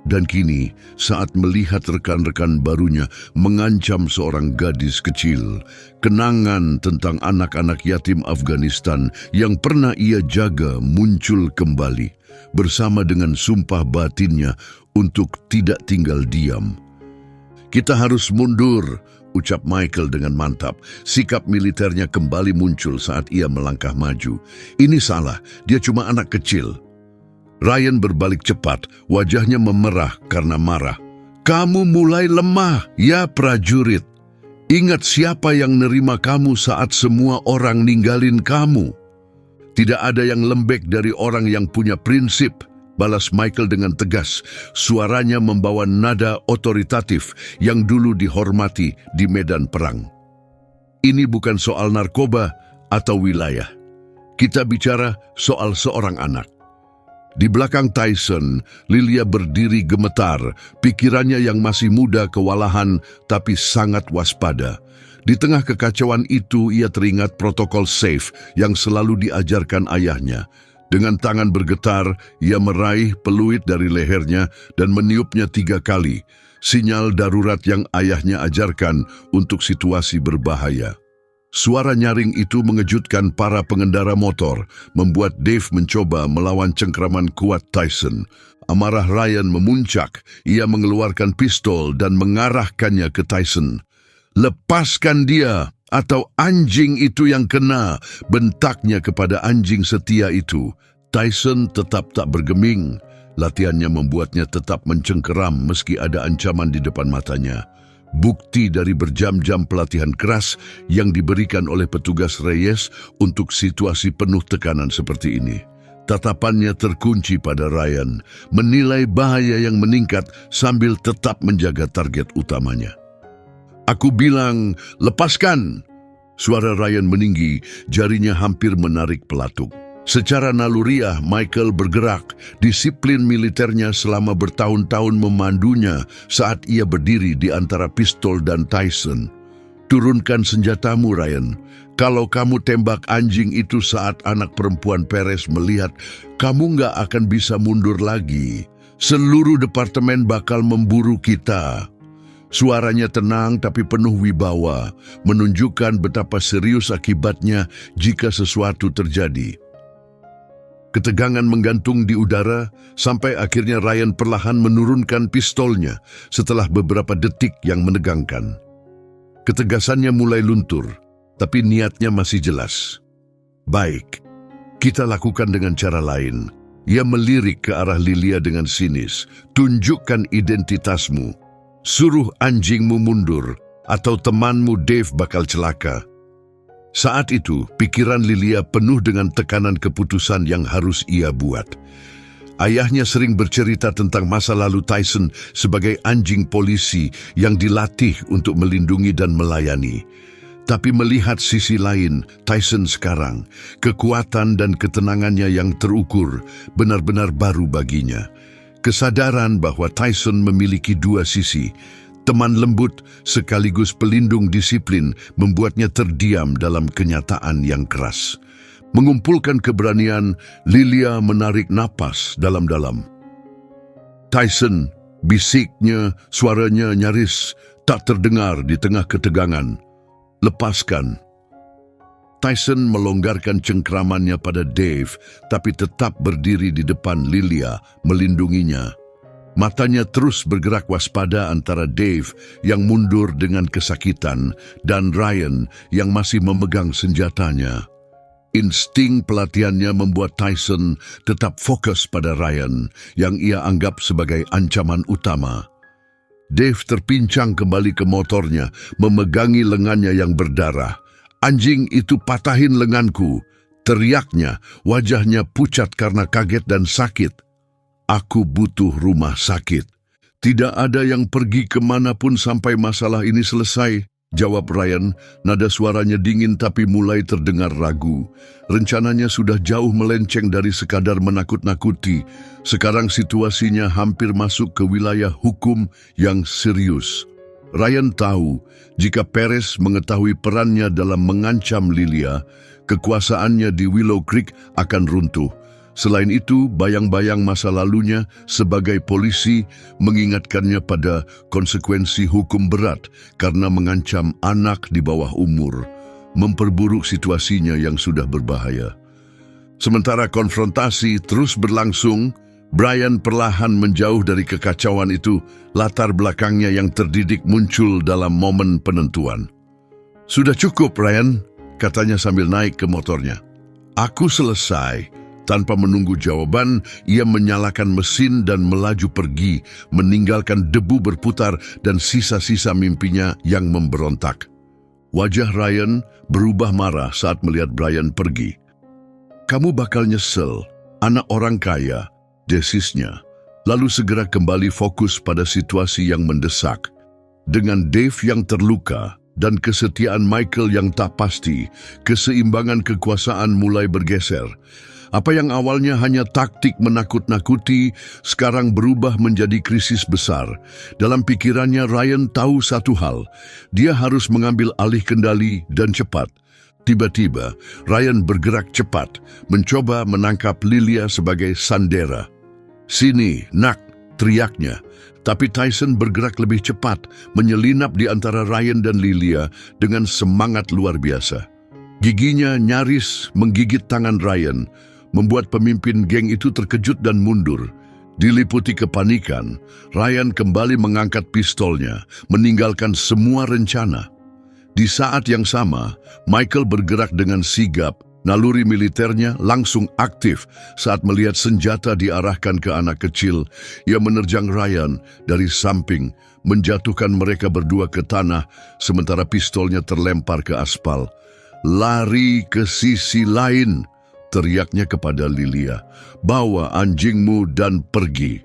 Dan kini, saat melihat rekan-rekan barunya mengancam seorang gadis kecil, kenangan tentang anak-anak yatim Afghanistan yang pernah ia jaga muncul kembali, bersama dengan sumpah batinnya untuk tidak tinggal diam. "Kita harus mundur," ucap Michael dengan mantap. Sikap militernya kembali muncul saat ia melangkah maju. "Ini salah, dia cuma anak kecil." Ryan berbalik cepat, wajahnya memerah karena marah. "Kamu mulai lemah, ya prajurit. Ingat siapa yang nerima kamu saat semua orang ninggalin kamu. Tidak ada yang lembek dari orang yang punya prinsip," balas Michael dengan tegas. Suaranya membawa nada otoritatif yang dulu dihormati di medan perang. "Ini bukan soal narkoba atau wilayah. Kita bicara soal seorang anak." Di belakang Tyson, Lilia berdiri gemetar, pikirannya yang masih muda kewalahan tapi sangat waspada. Di tengah kekacauan itu, ia teringat protokol safe yang selalu diajarkan ayahnya. Dengan tangan bergetar, ia meraih peluit dari lehernya dan meniupnya 3 kali, sinyal darurat yang ayahnya ajarkan untuk situasi berbahaya. Suara nyaring itu mengejutkan para pengendara motor, membuat Dave mencoba melawan cengkraman kuat Tyson. Amarah Ryan memuncak, ia mengeluarkan pistol dan mengarahkannya ke Tyson. "Lepaskan dia, atau anjing itu yang kena," bentaknya kepada anjing setia itu. Tyson tetap tak bergeming. Latihannya membuatnya tetap mencengkeram meski ada ancaman di depan matanya. Bukti dari berjam-jam pelatihan keras yang diberikan oleh petugas Reyes untuk situasi penuh tekanan seperti ini. Tatapannya terkunci pada Ryan, menilai bahaya yang meningkat sambil tetap menjaga target utamanya. "Aku bilang, lepaskan!" Suara Ryan meninggi, jarinya hampir menarik pelatuk. Secara naluriah, Michael bergerak. Disiplin militernya selama bertahun-tahun memandunya saat ia berdiri di antara pistol dan Tyson. "Turunkan senjatamu, Ryan. Kalau kamu tembak anjing itu saat anak perempuan Perez melihat, kamu nggak akan bisa mundur lagi. Seluruh departemen bakal memburu kita." Suaranya tenang tapi penuh wibawa, menunjukkan betapa serius akibatnya jika sesuatu terjadi. Ketegangan menggantung di udara sampai akhirnya Ryan perlahan menurunkan pistolnya setelah beberapa detik yang menegangkan. Ketegasannya mulai luntur, tapi niatnya masih jelas. "Baik, kita lakukan dengan cara lain." Ia melirik ke arah Lilia dengan sinis. "Tunjukkan identitasmu. Suruh anjingmu mundur, atau temanmu Dave bakal celaka." Saat itu, pikiran Lilia penuh dengan tekanan keputusan yang harus ia buat. Ayahnya sering bercerita tentang masa lalu Tyson sebagai anjing polisi yang dilatih untuk melindungi dan melayani. Tapi melihat sisi lain, Tyson sekarang, kekuatan dan ketenangannya yang terukur benar-benar baru baginya. Kesadaran bahwa Tyson memiliki dua sisi, teman lembut sekaligus pelindung disiplin, membuatnya terdiam dalam kenyataan yang keras. Mengumpulkan keberanian, Lilia menarik napas dalam-dalam. "Tyson," bisiknya, suaranya nyaris tak terdengar di tengah ketegangan. "Lepaskan." Tyson melonggarkan cengkramannya pada Dave, tapi tetap berdiri di depan Lilia, melindunginya. Matanya terus bergerak waspada antara Dave yang mundur dengan kesakitan dan Ryan yang masih memegang senjatanya. Insting pelatihannya membuat Tyson tetap fokus pada Ryan yang ia anggap sebagai ancaman utama. Dave terpincang kembali ke motornya, memegangi lengannya yang berdarah. "Anjing itu patahin lenganku," teriaknya, wajahnya pucat karena kaget dan sakit. "Aku butuh rumah sakit." "Tidak ada yang pergi kemanapun sampai masalah ini selesai," jawab Ryan. Nada suaranya dingin tapi mulai terdengar ragu. Rencananya sudah jauh melenceng dari sekadar menakut-nakuti. Sekarang situasinya hampir masuk ke wilayah hukum yang serius. Ryan tahu jika Perez mengetahui perannya dalam mengancam Lilia, kekuasaannya di Willow Creek akan runtuh. Selain itu, bayang-bayang masa lalunya sebagai polisi mengingatkannya pada konsekuensi hukum berat karena mengancam anak di bawah umur, memperburuk situasinya yang sudah berbahaya. Sementara konfrontasi terus berlangsung, Brian perlahan menjauh dari kekacauan itu, latar belakangnya yang terdidik muncul dalam momen penentuan. "Sudah cukup, Brian," katanya sambil naik ke motornya. "Aku selesai." Tanpa menunggu jawaban, ia menyalakan mesin dan melaju pergi, meninggalkan debu berputar dan sisa-sisa mimpinya yang memberontak. Wajah Ryan berubah marah saat melihat Brian pergi. "Kamu bakal nyesel, anak orang kaya," desisnya. Lalu segera kembali fokus pada situasi yang mendesak. Dengan Dave yang terluka dan kesetiaan Michael yang tak pasti, keseimbangan kekuasaan mulai bergeser. Apa yang awalnya hanya taktik menakut-nakuti, sekarang berubah menjadi krisis besar. Dalam pikirannya, Ryan tahu satu hal, dia harus mengambil alih kendali dan cepat. Tiba-tiba, Ryan bergerak cepat, mencoba menangkap Lilia sebagai sandera. "Sini, nak," teriaknya. Tapi Tyson bergerak lebih cepat, menyelinap di antara Ryan dan Lilia dengan semangat luar biasa. Giginya nyaris menggigit tangan Ryan, membuat pemimpin geng itu terkejut dan mundur. Diliputi kepanikan, Ryan kembali mengangkat pistolnya, meninggalkan semua rencana. Di saat yang sama, Michael bergerak dengan sigap. Naluri militernya langsung aktif saat melihat senjata diarahkan ke anak kecil. Ia menerjang Ryan dari samping, menjatuhkan mereka berdua ke tanah, sementara pistolnya terlempar ke aspal. "Lari ke sisi lain," teriaknya kepada Lilia. "Bawa anjingmu dan pergi."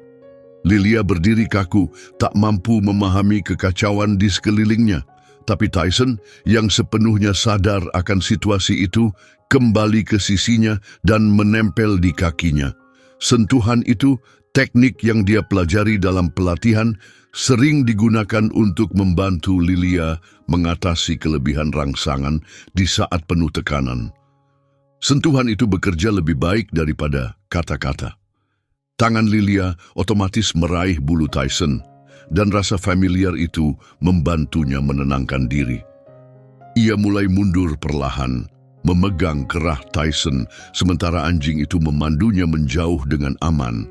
Lilia berdiri kaku, tak mampu memahami kekacauan di sekelilingnya. Tapi Tyson, yang sepenuhnya sadar akan situasi itu, kembali ke sisinya dan menempel di kakinya. Sentuhan itu, teknik yang dia pelajari dalam pelatihan, sering digunakan untuk membantu Lilia mengatasi kelebihan rangsangan di saat penuh tekanan. Sentuhan itu bekerja lebih baik daripada kata-kata. Tangan Lilia otomatis meraih bulu Tyson, dan rasa familiar itu membantunya menenangkan diri. Ia mulai mundur perlahan, memegang kerah Tyson, sementara anjing itu memandunya menjauh dengan aman,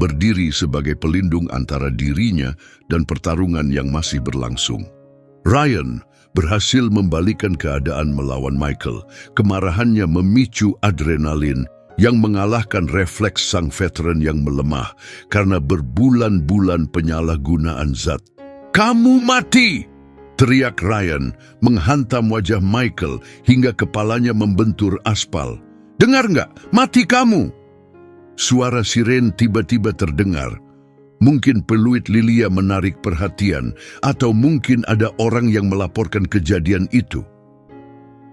berdiri sebagai pelindung antara dirinya dan pertarungan yang masih berlangsung. Ryan berhasil membalikkan keadaan melawan Michael. Kemarahannya memicu adrenalin yang mengalahkan refleks sang veteran yang melemah karena berbulan-bulan penyalahgunaan zat. "Kamu mati!" teriak Ryan, menghantam wajah Michael hingga kepalanya membentur aspal. "Dengar nggak? Mati kamu!" Suara siren tiba-tiba terdengar. Mungkin peluit Lilia menarik perhatian, atau mungkin ada orang yang melaporkan kejadian itu.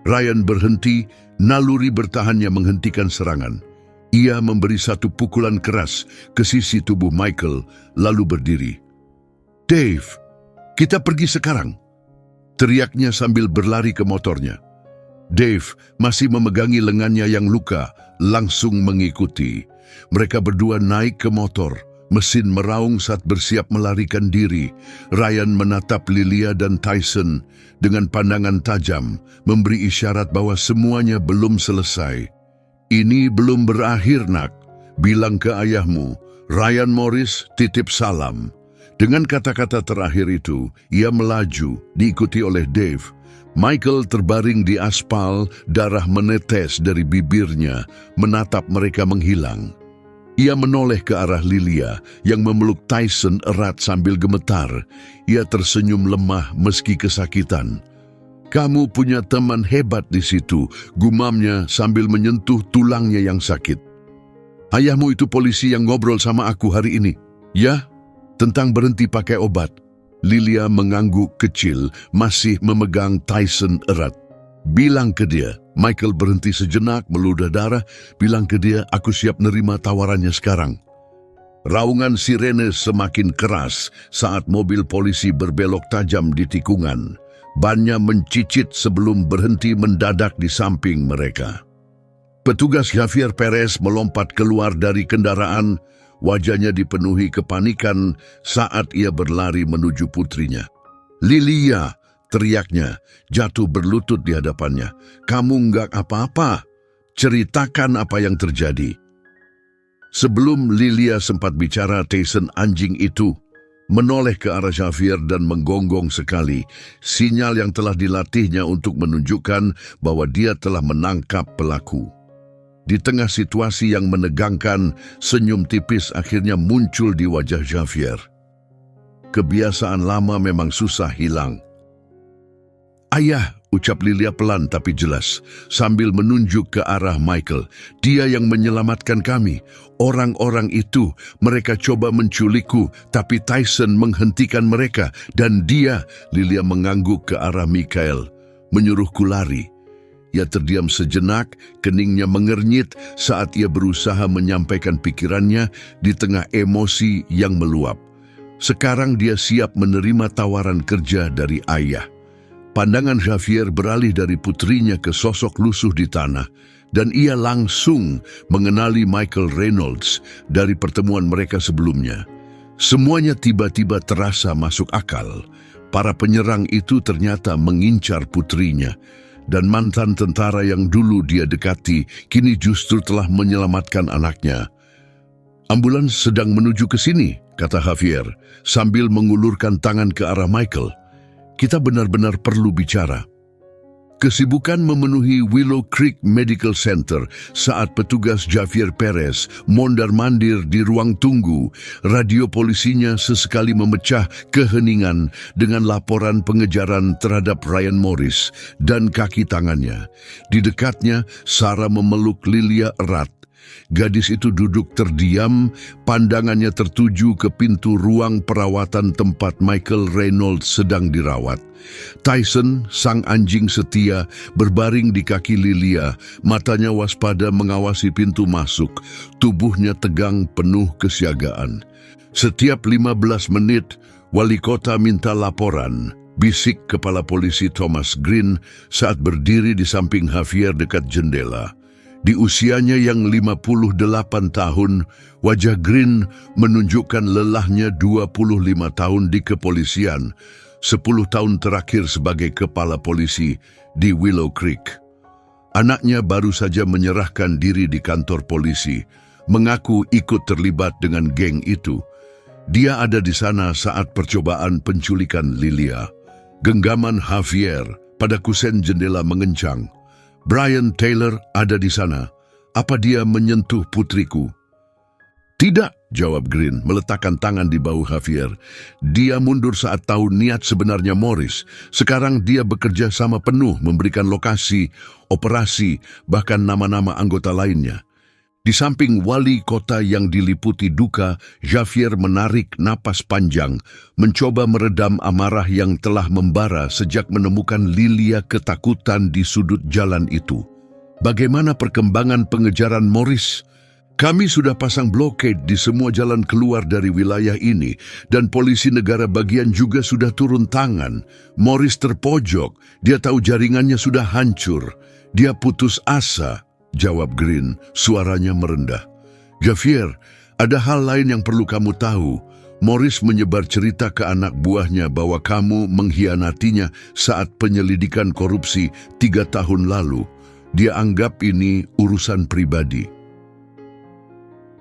Ryan berhenti, naluri bertahannya menghentikan serangan. Ia memberi satu pukulan keras ke sisi tubuh Michael, lalu berdiri. "Dave, kita pergi sekarang," teriaknya sambil berlari ke motornya. Dave masih memegangi lengannya yang luka, langsung mengikuti. Mereka berdua naik ke motor. Mesin meraung saat bersiap melarikan diri. Ryan menatap Lilia dan Tyson dengan pandangan tajam, memberi isyarat bahwa semuanya belum selesai. "Ini belum berakhir, nak. Bilang ke ayahmu, Ryan Morris titip salam." Dengan kata-kata terakhir itu, ia melaju, diikuti oleh Dave. Michael terbaring di aspal, darah menetes dari bibirnya, menatap mereka menghilang. Ia menoleh ke arah Lilia yang memeluk Tyson erat sambil gemetar. Ia tersenyum lemah meski kesakitan. "Kamu punya teman hebat di situ," gumamnya sambil menyentuh tulangnya yang sakit. "Ayahmu itu polisi yang ngobrol sama aku hari ini." "Ya, tentang berhenti pakai obat." Lilia mengangguk kecil, masih memegang Tyson erat. "Bilang ke dia." Michael berhenti sejenak, meludah darah. "Bilang ke dia aku siap nerima tawarannya sekarang." Raungan sirene semakin keras saat mobil polisi berbelok tajam di tikungan. Bannya mencicit sebelum berhenti mendadak di samping mereka. Petugas Javier Perez melompat keluar dari kendaraan. Wajahnya dipenuhi kepanikan saat ia berlari menuju putrinya. "Lilia!" teriaknya, jatuh berlutut di hadapannya. "Kamu nggak apa-apa? Ceritakan apa yang terjadi." Sebelum Lilia sempat bicara, Tyson anjing itu menoleh ke arah Javier dan menggonggong sekali, sinyal yang telah dilatihnya untuk menunjukkan bahwa dia telah menangkap pelaku. Di tengah situasi yang menegangkan, senyum tipis akhirnya muncul di wajah Javier. Kebiasaan lama memang susah hilang. "Ayah," ucap Lilia pelan tapi jelas, sambil menunjuk ke arah Michael. "Dia yang menyelamatkan kami. Orang-orang itu, mereka coba menculikku, tapi Tyson menghentikan mereka. Dan dia," Lilia mengangguk ke arah Michael, "menyuruhku lari." Ia terdiam sejenak, keningnya mengernyit saat ia berusaha menyampaikan pikirannya di tengah emosi yang meluap. Sekarang dia siap menerima tawaran kerja dari ayah. Pandangan Javier beralih dari putrinya ke sosok lusuh di tanah, dan ia langsung mengenali Michael Reynolds dari pertemuan mereka sebelumnya. Semuanya tiba-tiba terasa masuk akal. Para penyerang itu ternyata mengincar putrinya, dan mantan tentara yang dulu dia dekati kini justru telah menyelamatkan anaknya. "Ambulans sedang menuju ke sini," kata Javier, sambil mengulurkan tangan ke arah Michael. "Kita benar-benar perlu bicara." Kesibukan memenuhi Willow Creek Medical Center saat petugas Javier Perez mondar-mandir di ruang tunggu. Radio polisinya sesekali memecah keheningan dengan laporan pengejaran terhadap Ryan Morris dan kaki tangannya. Di dekatnya, Sarah memeluk Lilia erat. Gadis itu duduk terdiam, pandangannya tertuju ke pintu ruang perawatan tempat Michael Reynolds sedang dirawat. Tyson, sang anjing setia, berbaring di kaki Lilia, matanya waspada mengawasi pintu masuk, tubuhnya tegang penuh kesiagaan. Setiap 15 menit, wali kota minta laporan, bisik kepala polisi Thomas Green saat berdiri di samping Javier dekat jendela. Di usianya yang 58 tahun, wajah Green menunjukkan lelahnya 25 tahun di kepolisian, 10 tahun terakhir sebagai kepala polisi di Willow Creek. Anaknya baru saja menyerahkan diri di kantor polisi, mengaku ikut terlibat dengan geng itu. Dia ada di sana saat percobaan penculikan Lilia. Genggaman Javier pada kusen jendela mengencang. "Brian Taylor ada di sana. Apa dia menyentuh putriku?" "Tidak," jawab Green, meletakkan tangan di bahu Javier. Dia mundur saat tahu niat sebenarnya Morris. Sekarang dia bekerja sama penuh memberikan lokasi, operasi, bahkan nama-nama anggota lainnya. Di samping wali kota yang diliputi duka, Javier menarik napas panjang, mencoba meredam amarah yang telah membara sejak menemukan Lilia ketakutan di sudut jalan itu. "Bagaimana perkembangan pengejaran Morris?" "Kami sudah pasang blokade di semua jalan keluar dari wilayah ini, dan polisi negara bagian juga sudah turun tangan. Morris terpojok, dia tahu jaringannya sudah hancur. Dia putus asa," jawab Green, suaranya merendah. "Javier, ada hal lain yang perlu kamu tahu. Morris menyebar cerita ke anak buahnya bahwa kamu mengkhianatinya saat penyelidikan korupsi 3 tahun lalu. Dia anggap ini urusan pribadi."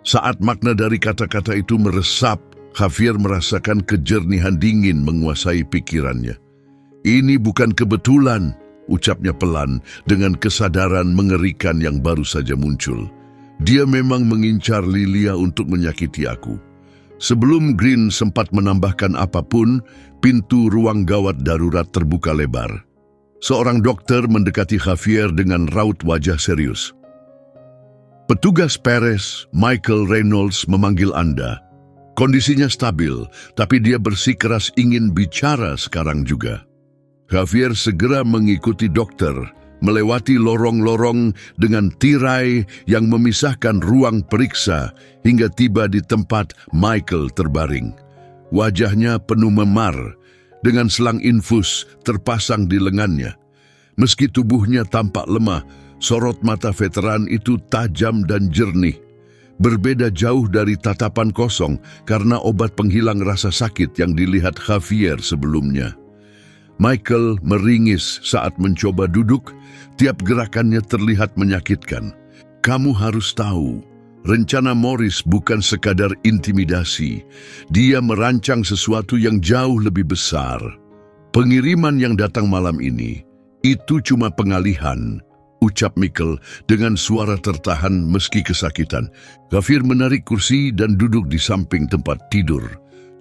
Saat makna dari kata-kata itu meresap, Javier merasakan kejernihan dingin menguasai pikirannya. "Ini bukan kebetulan," ucapnya pelan dengan kesadaran mengerikan yang baru saja muncul. "Dia memang mengincar Lilia untuk menyakiti aku." Sebelum Green sempat menambahkan apapun, pintu ruang gawat darurat terbuka lebar. Seorang dokter mendekati Javier dengan raut wajah serius. "Petugas Perez, Michael Reynolds memanggil Anda. Kondisinya stabil, tapi dia bersikeras ingin bicara sekarang juga." Javier segera mengikuti dokter, melewati lorong-lorong dengan tirai yang memisahkan ruang periksa hingga tiba di tempat Michael terbaring. Wajahnya penuh memar, dengan selang infus terpasang di lengannya. Meski tubuhnya tampak lemah, sorot mata veteran itu tajam dan jernih. Berbeda jauh dari tatapan kosong karena obat penghilang rasa sakit yang dilihat Javier sebelumnya. Michael meringis saat mencoba duduk, tiap gerakannya terlihat menyakitkan. "Kamu harus tahu, rencana Morris bukan sekadar intimidasi. Dia merancang sesuatu yang jauh lebih besar. Pengiriman yang datang malam ini, itu cuma pengalihan," ucap Michael dengan suara tertahan meski kesakitan. Javier menarik kursi dan duduk di samping tempat tidur,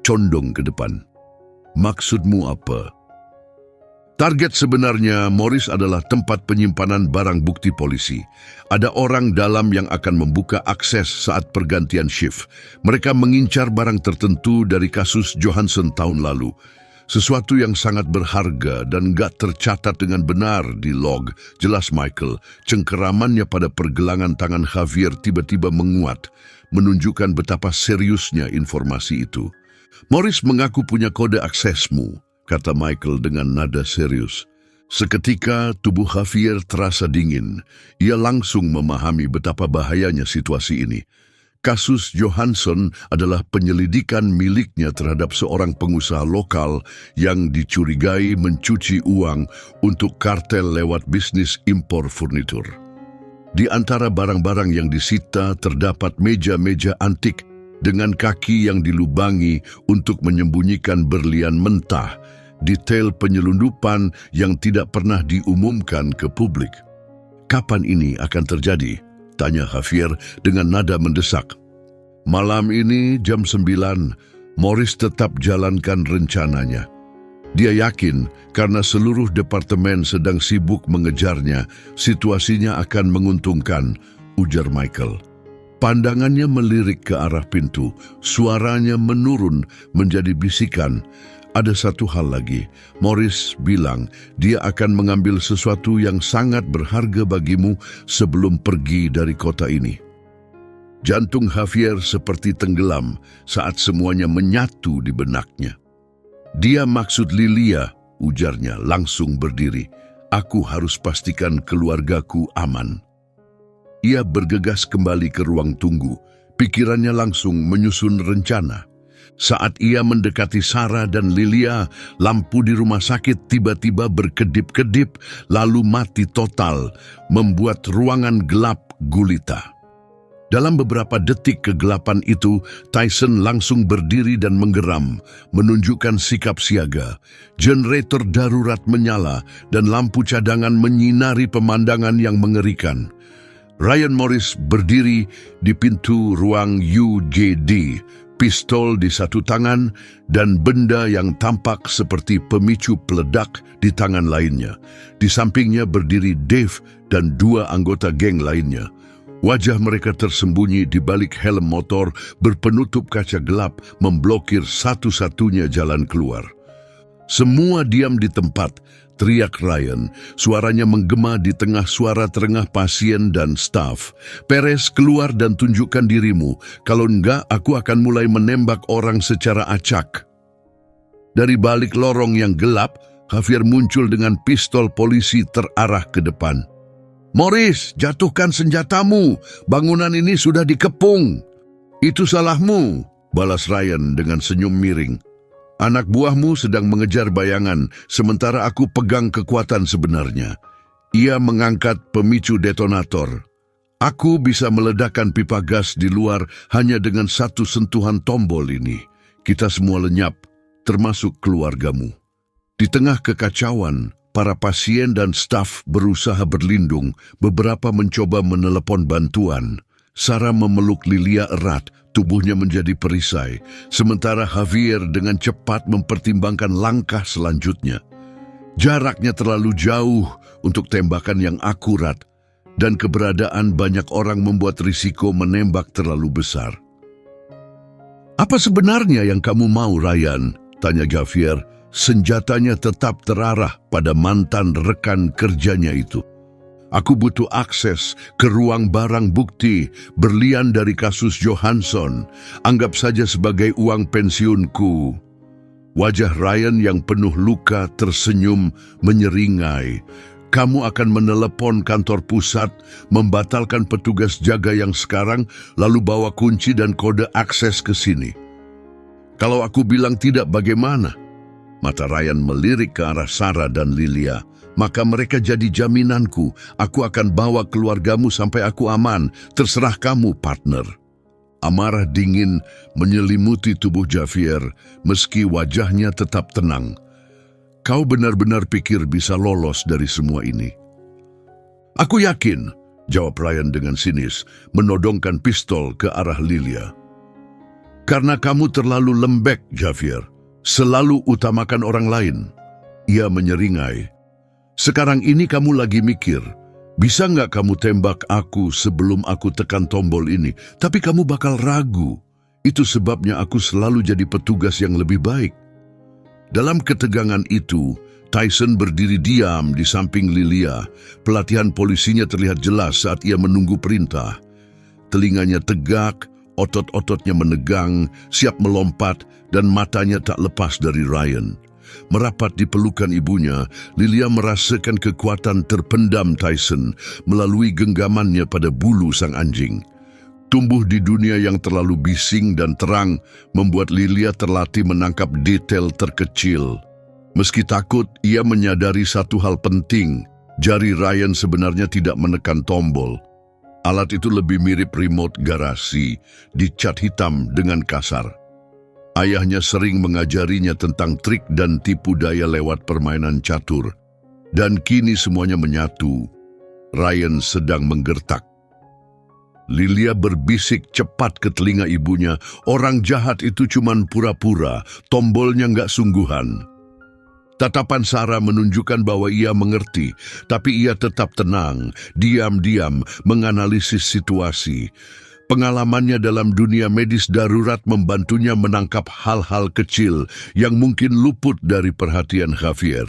condong ke depan. "Maksudmu apa?" Target sebenarnya Morris adalah tempat penyimpanan barang bukti polisi. Ada orang dalam yang akan membuka akses saat pergantian shift. Mereka mengincar barang tertentu dari kasus Johansson tahun lalu. Sesuatu yang sangat berharga dan gak tercatat dengan benar di log, jelas Michael. Cengkeramannya pada pergelangan tangan Javier tiba-tiba menguat, menunjukkan betapa seriusnya informasi itu. "Morris mengaku punya kode aksesmu," kata Michael dengan nada serius. Seketika tubuh Javier terasa dingin. Ia langsung memahami betapa bahayanya situasi ini. Kasus Johansson adalah penyelidikan miliknya terhadap seorang pengusaha lokal yang dicurigai mencuci uang untuk kartel lewat bisnis impor furnitur. Di antara barang-barang yang disita terdapat meja-meja antik dengan kaki yang dilubangi untuk menyembunyikan berlian mentah, detail penyelundupan yang tidak pernah diumumkan ke publik. "Kapan ini akan terjadi?" tanya Javier dengan nada mendesak. "Malam ini jam 9, Morris tetap jalankan rencananya. Dia yakin karena seluruh departemen sedang sibuk mengejarnya, situasinya akan menguntungkan," ujar Michael. Pandangannya melirik ke arah pintu, suaranya menurun menjadi bisikan. "Ada satu hal lagi, Morris bilang dia akan mengambil sesuatu yang sangat berharga bagimu sebelum pergi dari kota ini." Jantung Javier seperti tenggelam saat semuanya menyatu di benaknya. "Dia maksud Lilia," ujarnya langsung berdiri. "Aku harus pastikan keluargaku aman." Ia bergegas kembali ke ruang tunggu, pikirannya langsung menyusun rencana. Saat ia mendekati Sarah dan Lilia, lampu di rumah sakit tiba-tiba berkedip-kedip lalu mati total, membuat ruangan gelap gulita. Dalam beberapa detik kegelapan itu, Tyson langsung berdiri dan menggeram, menunjukkan sikap siaga. Generator darurat menyala dan lampu cadangan menyinari pemandangan yang mengerikan. Ryan Morris berdiri di pintu ruang UGD, pistol di satu tangan dan benda yang tampak seperti pemicu peledak di tangan lainnya. Di sampingnya berdiri Dave dan 2 anggota geng lainnya. Wajah mereka tersembunyi di balik helm motor berpenutup kaca gelap, memblokir satu-satunya jalan keluar. "Semua diam di tempat," teriak Ryan. Suaranya menggema di tengah suara terengah pasien dan staf. "Perez, keluar dan tunjukkan dirimu. Kalau enggak, aku akan mulai menembak orang secara acak." Dari balik lorong yang gelap, Javier muncul dengan pistol polisi terarah ke depan. "Morris, jatuhkan senjatamu. Bangunan ini sudah dikepung." "Itu salahmu," balas Ryan dengan senyum miring. "Anak buahmu sedang mengejar bayangan, sementara aku pegang kekuatan sebenarnya." Ia mengangkat pemicu detonator. "Aku bisa meledakkan pipa gas di luar hanya dengan satu sentuhan tombol ini. Kita semua lenyap, termasuk keluargamu." Di tengah kekacauan, para pasien dan staf berusaha berlindung, beberapa mencoba menelepon bantuan. Sarah memeluk Lilia erat, tubuhnya menjadi perisai, sementara Javier dengan cepat mempertimbangkan langkah selanjutnya. Jaraknya terlalu jauh untuk tembakan yang akurat, dan keberadaan banyak orang membuat risiko menembak terlalu besar. "Apa sebenarnya yang kamu mau, Ryan?" tanya Javier. Senjatanya tetap terarah pada mantan rekan kerjanya itu. "Aku butuh akses ke ruang barang bukti berlian dari kasus Johansson. Anggap saja sebagai uang pensiunku." Wajah Ryan yang penuh luka tersenyum menyeringai. "Kamu akan menelepon kantor pusat, membatalkan petugas jaga yang sekarang, lalu bawa kunci dan kode akses ke sini." "Kalau aku bilang tidak, bagaimana?" Mata Ryan melirik ke arah Sarah dan Lilia. "Maka mereka jadi jaminanku. Aku akan bawa keluargamu sampai aku aman. Terserah kamu, partner." Amarah dingin menyelimuti tubuh Javier, meski wajahnya tetap tenang. "Kau benar-benar pikir bisa lolos dari semua ini?" "Aku yakin," jawab Ryan dengan sinis, menodongkan pistol ke arah Lilia. "Karena kamu terlalu lembek, Javier. Selalu utamakan orang lain." Ia menyeringai. "Sekarang ini kamu lagi mikir, bisa nggak kamu tembak aku sebelum aku tekan tombol ini? Tapi kamu bakal ragu. Itu sebabnya aku selalu jadi petugas yang lebih baik." Dalam ketegangan itu, Tyson berdiri diam di samping Lilia. Pelatihan polisinya terlihat jelas saat ia menunggu perintah. Telinganya tegak, otot-ototnya menegang, siap melompat, dan matanya tak lepas dari Ryan. Merapat di pelukan ibunya, Lilia merasakan kekuatan terpendam Tyson melalui genggamannya pada bulu sang anjing. Tumbuh di dunia yang terlalu bising dan terang membuat Lilia terlatih menangkap detail terkecil. Meski takut, ia menyadari satu hal penting. Jari Ryan sebenarnya tidak menekan tombol. Alat itu lebih mirip remote garasi, dicat hitam dengan kasar. Ayahnya sering mengajarinya tentang trik dan tipu daya lewat permainan catur. Dan kini semuanya menyatu. Ryan sedang menggertak. Lilia berbisik cepat ke telinga ibunya, orang jahat itu cuman pura-pura, tombolnya nggak sungguhan. Tatapan Sarah menunjukkan bahwa ia mengerti, tapi ia tetap tenang, diam-diam menganalisis situasi. Pengalamannya dalam dunia medis darurat membantunya menangkap hal-hal kecil yang mungkin luput dari perhatian Javier.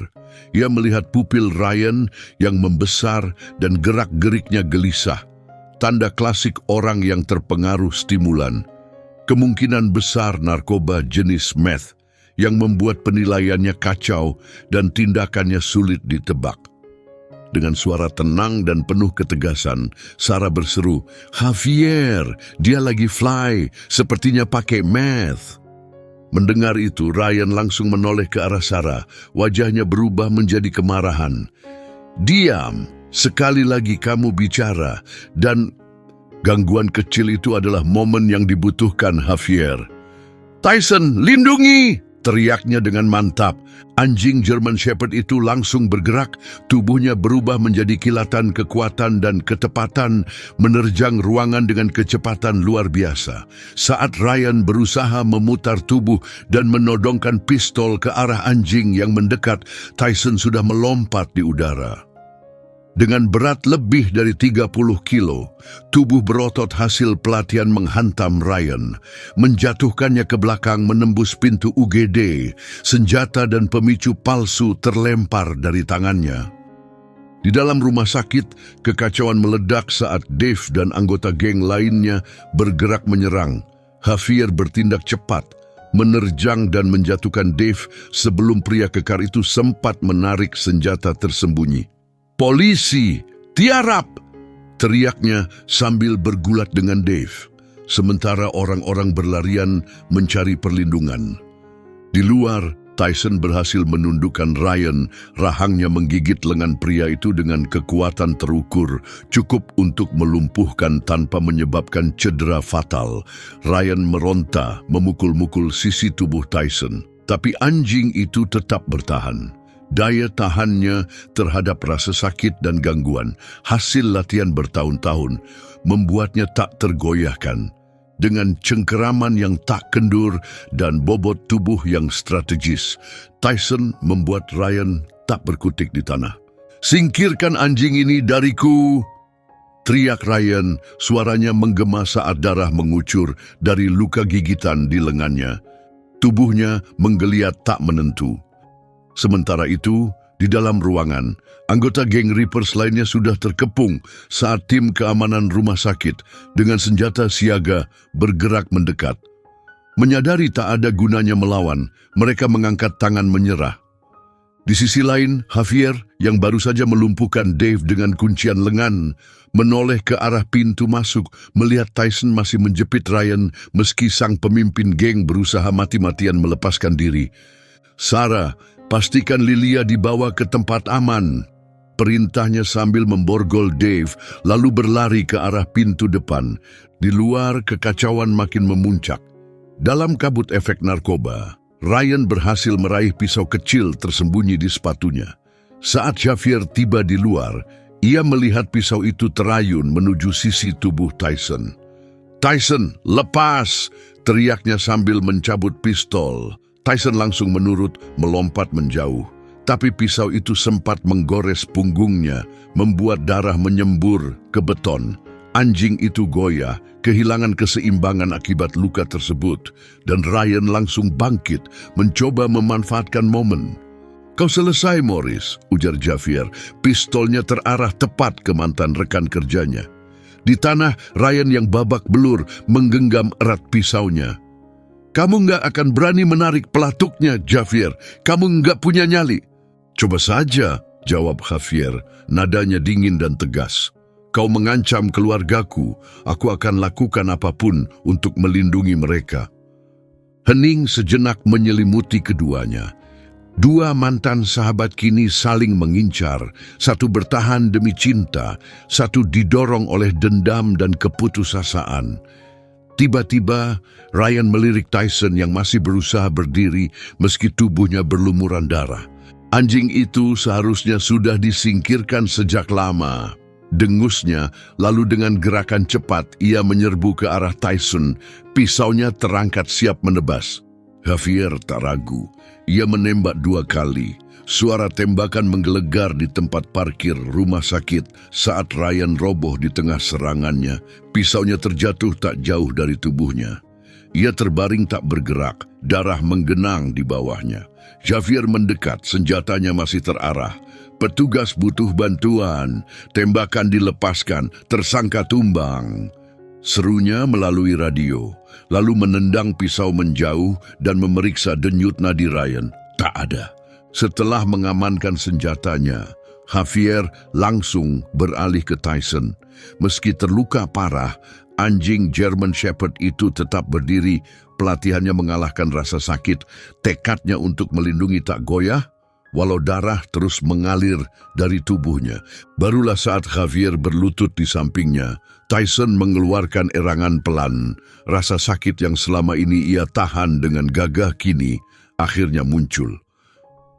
Ia melihat pupil Ryan yang membesar dan gerak-geriknya gelisah. Tanda klasik orang yang terpengaruh stimulan. Kemungkinan besar narkoba jenis meth yang membuat penilaiannya kacau dan tindakannya sulit ditebak. Dengan suara tenang dan penuh ketegasan, Sarah berseru, "Javier, dia lagi fly, sepertinya pakai meth." Mendengar itu, Ryan langsung menoleh ke arah Sarah. Wajahnya berubah menjadi kemarahan. "Diam! Sekali lagi kamu bicara." Dan gangguan kecil itu adalah momen yang dibutuhkan Javier. "Tyson, lindungi!" teriaknya dengan mantap. Anjing German Shepherd itu langsung bergerak, tubuhnya berubah menjadi kilatan kekuatan dan ketepatan, menerjang ruangan dengan kecepatan luar biasa. Saat Ryan berusaha memutar tubuh dan menodongkan pistol ke arah anjing yang mendekat, Tyson sudah melompat di udara. Dengan berat lebih dari 30 kilo, tubuh berotot hasil pelatihan menghantam Ryan, menjatuhkannya ke belakang menembus pintu UGD, senjata dan pemicu palsu terlempar dari tangannya. Di dalam rumah sakit, kekacauan meledak saat Dave dan anggota geng lainnya bergerak menyerang. Javier bertindak cepat, menerjang dan menjatuhkan Dave sebelum pria kekar itu sempat menarik senjata tersembunyi. "Polisi, tiarap!" teriaknya sambil bergulat dengan Dave, sementara orang-orang berlarian mencari perlindungan. Di luar, Tyson berhasil menundukkan Ryan, rahangnya menggigit lengan pria itu dengan kekuatan terukur, cukup untuk melumpuhkan tanpa menyebabkan cedera fatal. Ryan meronta, memukul-mukul sisi tubuh Tyson, tapi anjing itu tetap bertahan. Daya tahannya terhadap rasa sakit dan gangguan, hasil latihan bertahun-tahun, membuatnya tak tergoyahkan. Dengan cengkeraman yang tak kendur dan bobot tubuh yang strategis, Tyson membuat Ryan tak berkutik di tanah. "Singkirkan anjing ini dariku!" teriak Ryan, suaranya menggema saat darah mengucur dari luka gigitan di lengannya. Tubuhnya menggeliat tak menentu. Sementara itu, di dalam ruangan, anggota geng Reapers lainnya sudah terkepung saat tim keamanan rumah sakit dengan senjata siaga bergerak mendekat. Menyadari tak ada gunanya melawan, mereka mengangkat tangan menyerah. Di sisi lain, Javier yang baru saja melumpuhkan Dave dengan kuncian lengan, menoleh ke arah pintu masuk melihat Tyson masih menjepit Ryan meski sang pemimpin geng berusaha mati-matian melepaskan diri. "Sarah, pastikan Lilia dibawa ke tempat aman," perintahnya sambil memborgol Dave, lalu berlari ke arah pintu depan. Di luar, kekacauan makin memuncak. Dalam kabut efek narkoba, Ryan berhasil meraih pisau kecil tersembunyi di sepatunya. Saat Javier tiba di luar, ia melihat pisau itu terayun menuju sisi tubuh Tyson. "Tyson, lepas!" teriaknya sambil mencabut pistol. Tyson langsung menurut, melompat menjauh. Tapi pisau itu sempat menggores punggungnya, membuat darah menyembur ke beton. Anjing itu goyah, kehilangan keseimbangan akibat luka tersebut, dan Ryan langsung bangkit, mencoba memanfaatkan momen. "Kau selesai, Morris," ujar Javier. Pistolnya terarah tepat ke mantan rekan kerjanya. Di tanah, Ryan yang babak belur menggenggam erat pisaunya. "Kamu nggak akan berani menarik pelatuknya, Javier. Kamu nggak punya nyali." "Coba saja," jawab Javier, nadanya dingin dan tegas. Kau mengancam keluargaku, aku akan lakukan apapun untuk melindungi mereka. Hening sejenak menyelimuti keduanya. Dua mantan sahabat kini saling mengincar, satu bertahan demi cinta, satu didorong oleh dendam dan keputusasaan. Tiba-tiba, Ryan melirik Tyson yang masih berusaha berdiri meski tubuhnya berlumuran darah. Anjing itu seharusnya sudah disingkirkan sejak lama. Dengusnya, lalu dengan gerakan cepat ia menyerbu ke arah Tyson. Pisaunya terangkat siap menebas. Javier tak ragu. Ia menembak 2 kali. Suara tembakan menggelegar di tempat parkir rumah sakit saat Ryan roboh di tengah serangannya. Pisaunya terjatuh tak jauh dari tubuhnya. Ia terbaring tak bergerak, darah menggenang di bawahnya. Javier mendekat, senjatanya masih terarah. Petugas butuh bantuan, tembakan dilepaskan, tersangka tumbang. Serunya melalui radio, lalu menendang pisau menjauh dan memeriksa denyut nadi Ryan. Tak ada. Setelah mengamankan senjatanya, Javier langsung beralih ke Tyson. Meski terluka parah, anjing German Shepherd itu tetap berdiri. Pelatihannya mengalahkan rasa sakit, tekadnya untuk melindungi tak goyah. Walau darah terus mengalir dari tubuhnya, barulah saat Javier berlutut di sampingnya, Tyson mengeluarkan erangan pelan. Rasa sakit yang selama ini ia tahan dengan gagah kini akhirnya muncul.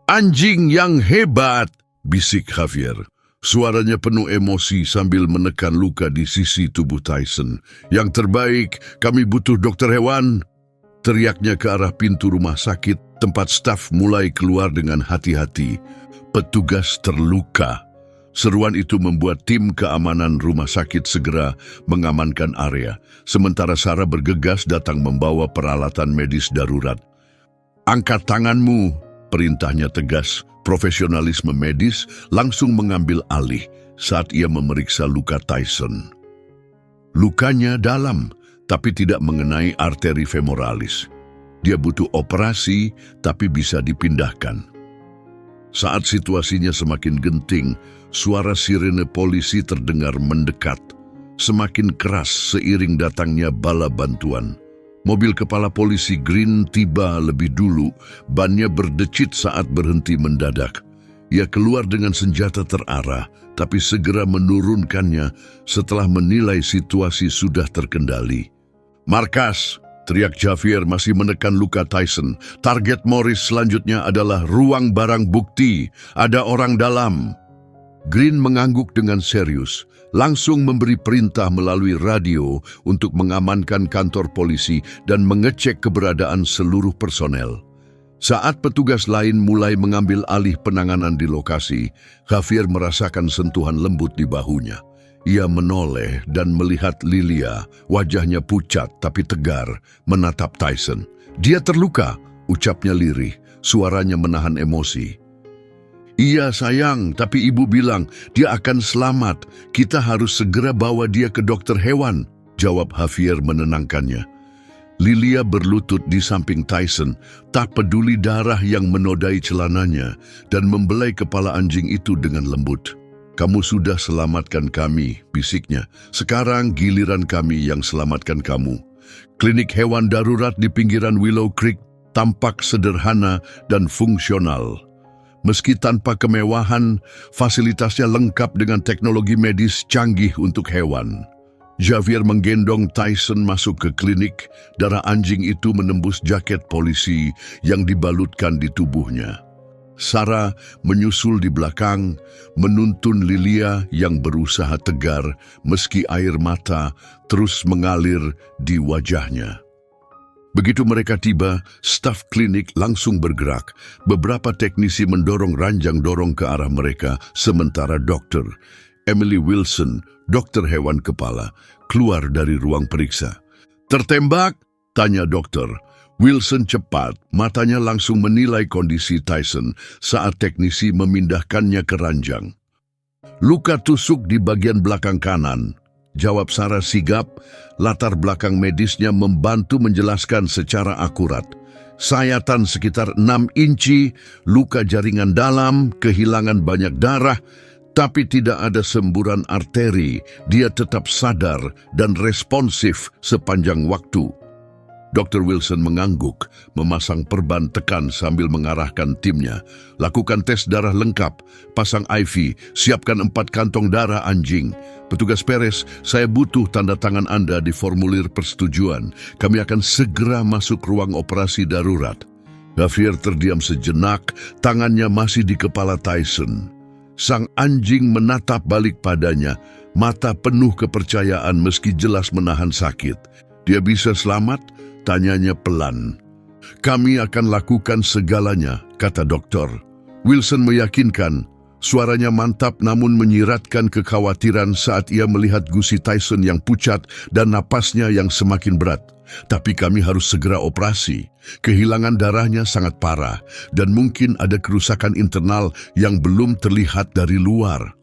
"Anjing yang hebat!" bisik Javier. Suaranya penuh emosi sambil menekan luka di sisi tubuh Tyson. "Yang terbaik, kami butuh dokter hewan!" Teriaknya ke arah pintu rumah sakit, tempat staf mulai keluar dengan hati-hati. Petugas terluka. Seruan itu membuat tim keamanan rumah sakit segera mengamankan area. Sementara Sarah bergegas datang membawa peralatan medis darurat. "Angkat tanganmu," perintahnya tegas. Profesionalisme medis langsung mengambil alih saat ia memeriksa luka Tyson. Lukanya dalam, tapi tidak mengenai arteri femoralis. Dia butuh operasi, tapi bisa dipindahkan. Saat situasinya semakin genting, suara sirene polisi terdengar mendekat. Semakin keras seiring datangnya bala bantuan. Mobil kepala polisi Green tiba lebih dulu, bannya berdecit saat berhenti mendadak. Ia keluar dengan senjata terarah, tapi segera menurunkannya setelah menilai situasi sudah terkendali. "Markas!" teriak Javier masih menekan luka Tyson. "Target Morris selanjutnya adalah ruang barang bukti. Ada orang dalam." Green mengangguk dengan serius, langsung memberi perintah melalui radio untuk mengamankan kantor polisi dan mengecek keberadaan seluruh personel. Saat petugas lain mulai mengambil alih penanganan di lokasi, Javier merasakan sentuhan lembut di bahunya. Ia menoleh dan melihat Lilia, wajahnya pucat tapi tegar, menatap Tyson. "Dia terluka," ucapnya lirih, suaranya menahan emosi. "Iya sayang, tapi ibu bilang dia akan selamat. Kita harus segera bawa dia ke dokter hewan," jawab Javier menenangkannya. Lilia berlutut di samping Tyson, tak peduli darah yang menodai celananya, dan membelai kepala anjing itu dengan lembut. "Kamu sudah selamatkan kami," bisiknya. "Sekarang giliran kami yang selamatkan kamu." Klinik hewan darurat di pinggiran Willow Creek tampak sederhana dan fungsional. Meski tanpa kemewahan, fasilitasnya lengkap dengan teknologi medis canggih untuk hewan. Javier menggendong Tyson masuk ke klinik, darah anjing itu menembus jaket polisi yang dibalutkan di tubuhnya. Sarah menyusul di belakang, menuntun Lilia yang berusaha tegar meski air mata terus mengalir di wajahnya. Begitu mereka tiba, staf klinik langsung bergerak. Beberapa teknisi mendorong ranjang dorong ke arah mereka, sementara dokter Emily Wilson, dokter hewan kepala, keluar dari ruang periksa. "Tertembak?" tanya dokter. Wilson cepat, matanya langsung menilai kondisi Tyson saat teknisi memindahkannya ke ranjang. "Luka tusuk di bagian belakang kanan," jawab Sarah sigap. Latar belakang medisnya membantu menjelaskan secara akurat. "Sayatan sekitar 6 inci, luka jaringan dalam, kehilangan banyak darah, Tapi tidak ada semburan arteri, dia tetap sadar dan responsif sepanjang waktu. Dr. Wilson mengangguk, memasang perban tekan sambil mengarahkan timnya. Lakukan tes darah lengkap, pasang IV, siapkan 4 kantong darah anjing. Petugas Perez, saya butuh tanda tangan Anda di formulir persetujuan. Kami akan segera masuk ruang operasi darurat. Javier terdiam sejenak, tangannya masih di kepala Tyson. Sang anjing menatap balik padanya, mata penuh kepercayaan meski jelas menahan sakit. Dia bisa selamat? Tanyanya pelan. Kami akan lakukan segalanya, kata dokter. Wilson meyakinkan, suaranya mantap namun menyiratkan kekhawatiran saat ia melihat gusi Tyson yang pucat dan napasnya yang semakin berat. Tapi kami harus segera operasi. Kehilangan darahnya sangat parah dan mungkin ada kerusakan internal yang belum terlihat dari luar.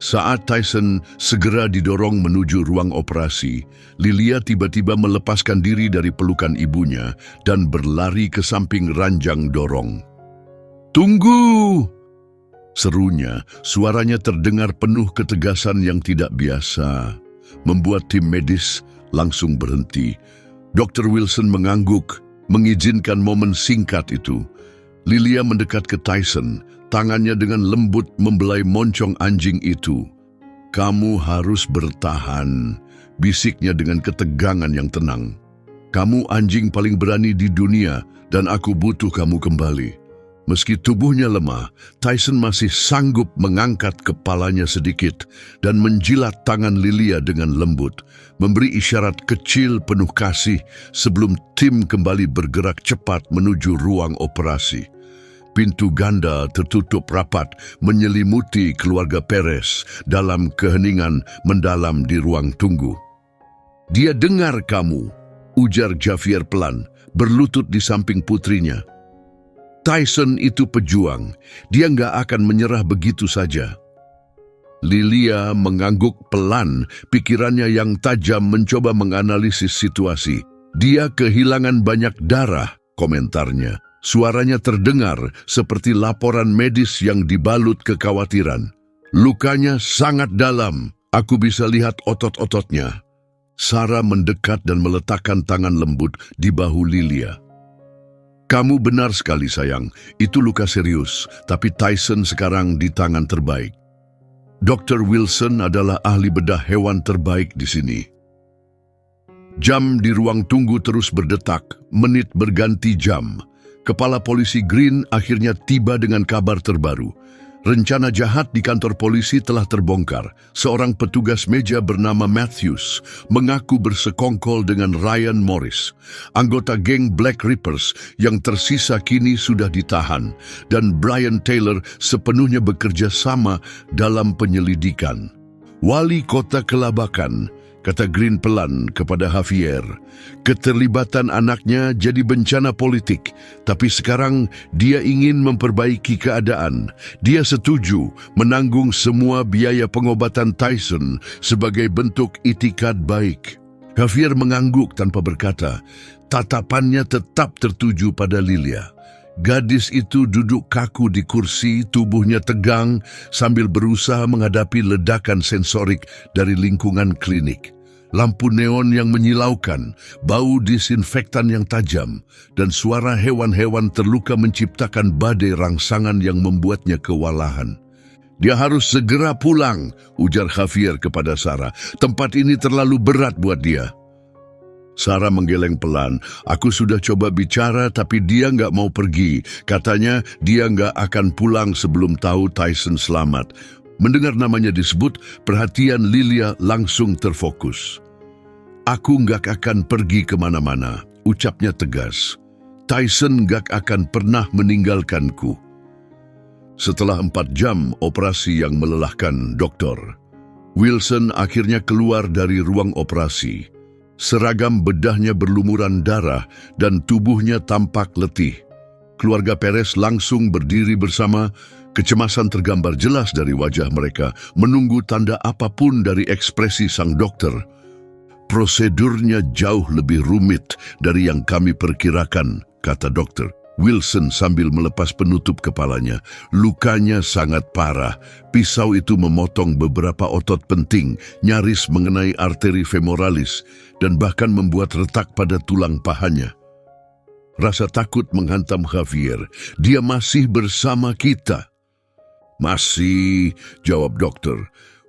Saat Tyson segera didorong menuju ruang operasi, Lilia tiba-tiba melepaskan diri dari pelukan ibunya dan berlari ke samping ranjang dorong. "Tunggu!" serunya, suaranya terdengar penuh ketegasan yang tidak biasa, membuat tim medis langsung berhenti. Dr. Wilson mengangguk, mengizinkan momen singkat itu. Lilia mendekat ke Tyson, tangannya dengan lembut membelai moncong anjing itu. "Kamu harus bertahan," bisiknya dengan ketegangan yang tenang. "Kamu anjing paling berani di dunia dan aku butuh kamu kembali." Meski tubuhnya lemah, Tyson masih sanggup mengangkat kepalanya sedikit dan menjilat tangan Lilia dengan lembut, memberi isyarat kecil penuh kasih sebelum tim kembali bergerak cepat menuju ruang operasi. Pintu ganda tertutup rapat menyelimuti keluarga Perez dalam keheningan mendalam di ruang tunggu. "Dia dengar kamu," ujar Javier pelan, berlutut di samping putrinya. "Tyson itu pejuang, dia nggak akan menyerah begitu saja." Lilia mengangguk pelan, pikirannya yang tajam mencoba menganalisis situasi. "Dia kehilangan banyak darah," komentarnya. Suaranya terdengar seperti laporan medis yang dibalut kekhawatiran. "Lukanya sangat dalam, aku bisa lihat otot-ototnya." Sarah mendekat dan meletakkan tangan lembut di bahu Lilia. "Kamu benar sekali sayang, itu luka serius, tapi Tyson sekarang di tangan terbaik." Dr. Wilson adalah ahli bedah hewan terbaik di sini. Jam di ruang tunggu terus berdetak, menit berganti jam. Kepala polisi Green akhirnya tiba dengan kabar terbaru. Rencana jahat di kantor polisi telah terbongkar. Seorang petugas meja bernama Matthews mengaku bersekongkol dengan Ryan Morris. Anggota geng Black Rippers yang tersisa kini sudah ditahan dan Brian Taylor sepenuhnya bekerja sama dalam penyelidikan. "Wali kota kelabakan," kata Green pelan kepada Javier. "Keterlibatan anaknya jadi bencana politik, tapi sekarang dia ingin memperbaiki keadaan. Dia setuju menanggung semua biaya pengobatan Tyson sebagai bentuk itikad baik." Javier mengangguk tanpa berkata. Tatapannya tetap tertuju pada Lilia. Gadis itu duduk kaku di kursi, tubuhnya tegang sambil berusaha menghadapi ledakan sensorik dari lingkungan klinik. Lampu neon yang menyilaukan, bau disinfektan yang tajam, dan suara hewan-hewan terluka menciptakan badai rangsangan yang membuatnya kewalahan. "Dia harus segera pulang," ujar Javier kepada Sarah. "Tempat ini terlalu berat buat dia." Sarah menggeleng pelan. "Aku sudah coba bicara tapi dia nggak mau pergi. Katanya dia nggak akan pulang sebelum tahu Tyson selamat." Mendengar namanya disebut, perhatian Lilia langsung terfokus. "Aku nggak akan pergi kemana-mana," ucapnya tegas. "Tyson nggak akan pernah meninggalkanku." Setelah 4 jam operasi yang melelahkan dokter, Wilson akhirnya keluar dari ruang operasi. Seragam bedahnya berlumuran darah dan tubuhnya tampak letih. Keluarga Perez langsung berdiri bersama, kecemasan tergambar jelas dari wajah mereka, menunggu tanda apapun dari ekspresi sang dokter. "Prosedurnya jauh lebih rumit dari yang kami perkirakan," kata dokter. Wilson sambil melepas penutup kepalanya. Lukanya sangat parah. Pisau itu memotong beberapa otot penting, nyaris mengenai arteri femoralis, dan bahkan membuat retak pada tulang pahanya. Rasa takut menghantam Javier. Dia masih bersama kita. Masih, jawab dokter.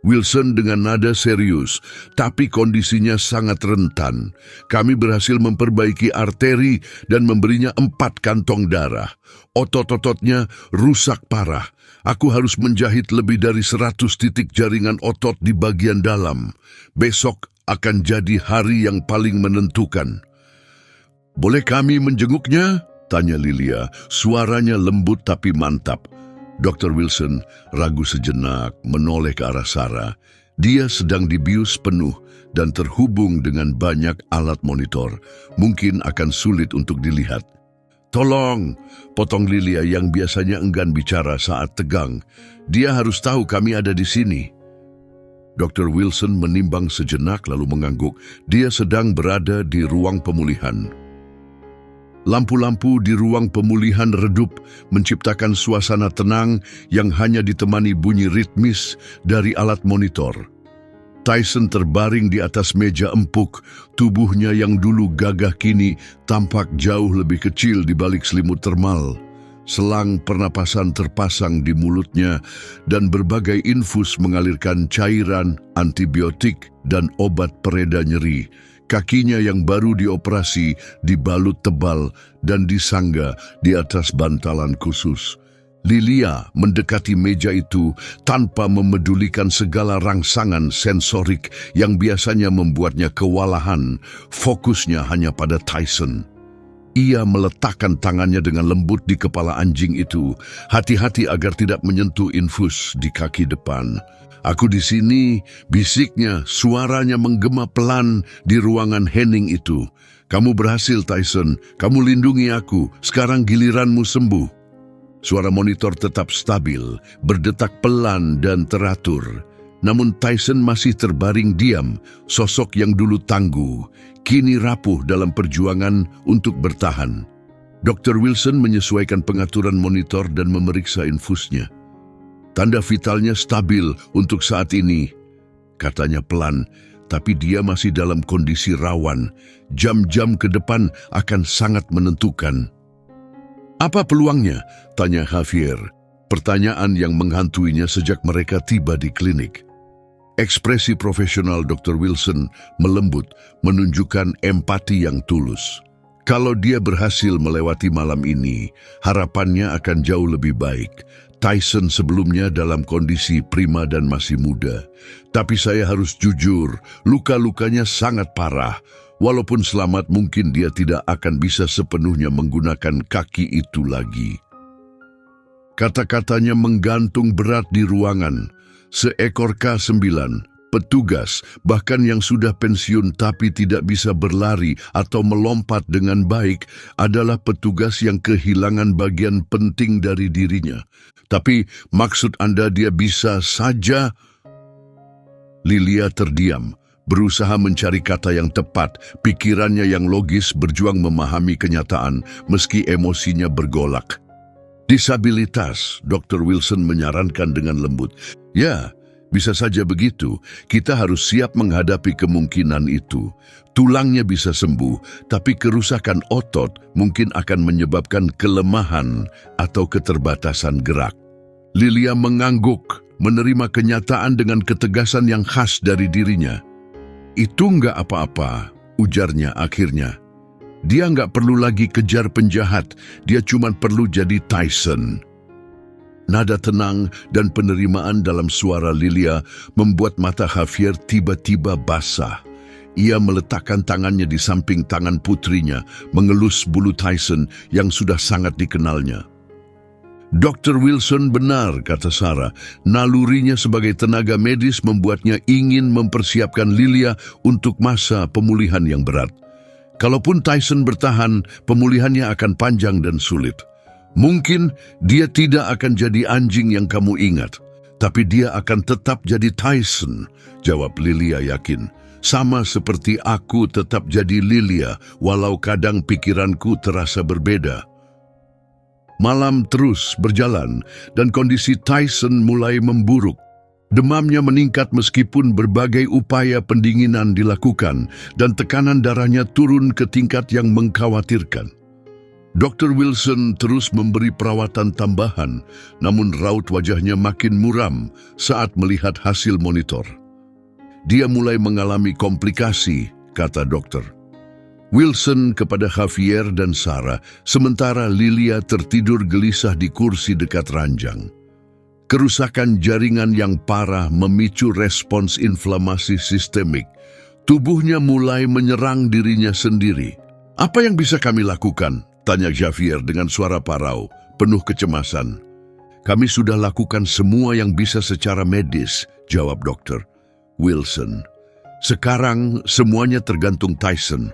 Wilson dengan nada serius, tapi kondisinya sangat rentan. Kami berhasil memperbaiki arteri dan memberinya 4 kantong darah. Otot-ototnya rusak parah. Aku harus menjahit lebih dari 100 titik jaringan otot di bagian dalam. Besok akan jadi hari yang paling menentukan. Boleh kami menjenguknya? Tanya Lilia, suaranya lembut tapi mantap. Dr. Wilson ragu sejenak, menoleh ke arah Sarah. Dia sedang dibius penuh dan terhubung dengan banyak alat monitor. Mungkin akan sulit untuk dilihat. Tolong, potong Lilia yang biasanya enggan bicara saat tegang. Dia harus tahu kami ada di sini. Dr. Wilson menimbang sejenak lalu mengangguk. Dia sedang berada di ruang pemulihan. Lampu-lampu di ruang pemulihan redup, menciptakan suasana tenang yang hanya ditemani bunyi ritmis dari alat monitor. Tyson terbaring di atas meja empuk, tubuhnya yang dulu gagah kini tampak jauh lebih kecil di balik selimut termal. Selang pernapasan terpasang di mulutnya dan berbagai infus mengalirkan cairan, antibiotik, dan obat pereda nyeri. Kakinya yang baru dioperasi dibalut tebal dan disangga di atas bantalan khusus. Lilia mendekati meja itu tanpa memedulikan segala rangsangan sensorik yang biasanya membuatnya kewalahan. Fokusnya hanya pada Tyson. Ia meletakkan tangannya dengan lembut di kepala anjing itu, hati-hati agar tidak menyentuh infus di kaki depan. Aku di sini, bisiknya, suaranya menggema pelan di ruangan Henning itu. Kamu berhasil, Tyson. Kamu lindungi aku. Sekarang giliranmu sembuh. Suara monitor tetap stabil, berdetak pelan dan teratur. Namun Tyson masih terbaring diam, sosok yang dulu tangguh, kini rapuh dalam perjuangan untuk bertahan. Dr. Wilson menyesuaikan pengaturan monitor dan memeriksa infusnya. Tanda vitalnya stabil untuk saat ini, katanya pelan, tapi dia masih dalam kondisi rawan. Jam-jam ke depan akan sangat menentukan. Apa peluangnya? Tanya Javier. Pertanyaan yang menghantuinya sejak mereka tiba di klinik. Ekspresi profesional Dr. Wilson melembut, menunjukkan empati yang tulus. Kalau dia berhasil melewati malam ini, harapannya akan jauh lebih baik. Tyson sebelumnya dalam kondisi prima dan masih muda. Tapi saya harus jujur, luka-lukanya sangat parah. Walaupun selamat, mungkin dia tidak akan bisa sepenuhnya menggunakan kaki itu lagi. Kata-katanya menggantung berat di ruangan. Seekor K9, petugas, bahkan yang sudah pensiun tapi tidak bisa berlari atau melompat dengan baik, adalah petugas yang kehilangan bagian penting dari dirinya. Tapi maksud Anda dia bisa saja? Lilia terdiam, berusaha mencari kata yang tepat, pikirannya yang logis berjuang memahami kenyataan meski emosinya bergolak. Disabilitas, Dr. Wilson menyarankan dengan lembut. Ya, bisa saja begitu. Kita harus siap menghadapi kemungkinan itu. Tulangnya bisa sembuh, tapi kerusakan otot mungkin akan menyebabkan kelemahan atau keterbatasan gerak. Lilia mengangguk, menerima kenyataan dengan ketegasan yang khas dari dirinya. Itu nggak apa-apa, ujarnya akhirnya. Dia nggak perlu lagi kejar penjahat, dia cuma perlu jadi Tyson. Nada tenang dan penerimaan dalam suara Lilia membuat mata Javier tiba-tiba basah. Ia meletakkan tangannya di samping tangan putrinya, mengelus bulu Tyson yang sudah sangat dikenalnya. Dr. Wilson benar, kata Sarah. Nalurinya sebagai tenaga medis membuatnya ingin mempersiapkan Lilia untuk masa pemulihan yang berat. Kalaupun Tyson bertahan, pemulihannya akan panjang dan sulit. Mungkin dia tidak akan jadi anjing yang kamu ingat, tapi dia akan tetap jadi Tyson, jawab Lilia yakin. Sama seperti aku tetap jadi Lilia, walau kadang pikiranku terasa berbeda. Malam terus berjalan dan kondisi Tyson mulai memburuk. Demamnya meningkat meskipun berbagai upaya pendinginan dilakukan dan tekanan darahnya turun ke tingkat yang mengkhawatirkan. Dr. Wilson terus memberi perawatan tambahan, namun raut wajahnya makin muram saat melihat hasil monitor. Dia mulai mengalami komplikasi, kata dokter. Wilson kepada Javier dan Sarah, sementara Lilia tertidur gelisah di kursi dekat ranjang. Kerusakan jaringan yang parah memicu respons inflamasi sistemik. Tubuhnya mulai menyerang dirinya sendiri. Apa yang bisa kami lakukan? Tanya Javier dengan suara parau, penuh kecemasan. Kami sudah lakukan semua yang bisa secara medis, jawab dokter. Wilson, sekarang semuanya tergantung Tyson.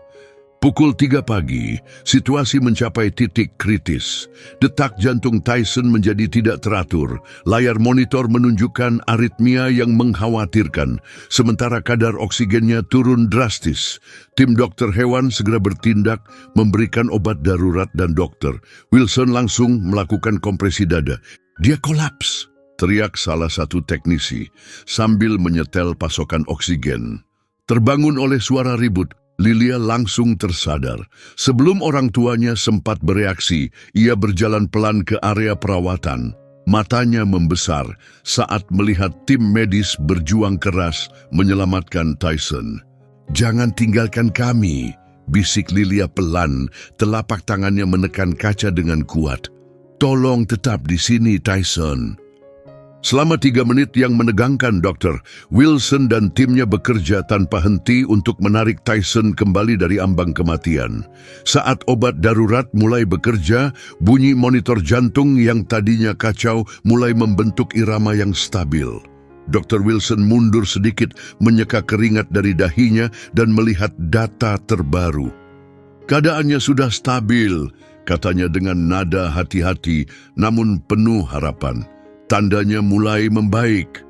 Pukul 3 pagi, situasi mencapai titik kritis. Detak jantung Tyson menjadi tidak teratur. Layar monitor menunjukkan aritmia yang mengkhawatirkan, sementara kadar oksigennya turun drastis. Tim dokter hewan segera bertindak, memberikan obat darurat dan dokter. Wilson langsung melakukan kompresi dada. Dia kolaps, teriak salah satu teknisi, sambil menyetel pasokan oksigen. Terbangun oleh suara ribut, Lilia langsung tersadar. Sebelum orang tuanya sempat bereaksi, ia berjalan pelan ke area perawatan. Matanya membesar saat melihat tim medis berjuang keras menyelamatkan Tyson. "Jangan tinggalkan kami," bisik Lilia pelan, telapak tangannya menekan kaca dengan kuat. "Tolong tetap di sini, Tyson." Selama 3 menit yang menegangkan, dokter, Wilson dan timnya bekerja tanpa henti untuk menarik Tyson kembali dari ambang kematian. Saat obat darurat mulai bekerja, bunyi monitor jantung yang tadinya kacau mulai membentuk irama yang stabil. Dr. Wilson mundur sedikit, menyeka keringat dari dahinya dan melihat data terbaru. "Keadaannya sudah stabil," katanya dengan nada hati-hati, namun penuh harapan. Tandanya mulai membaik.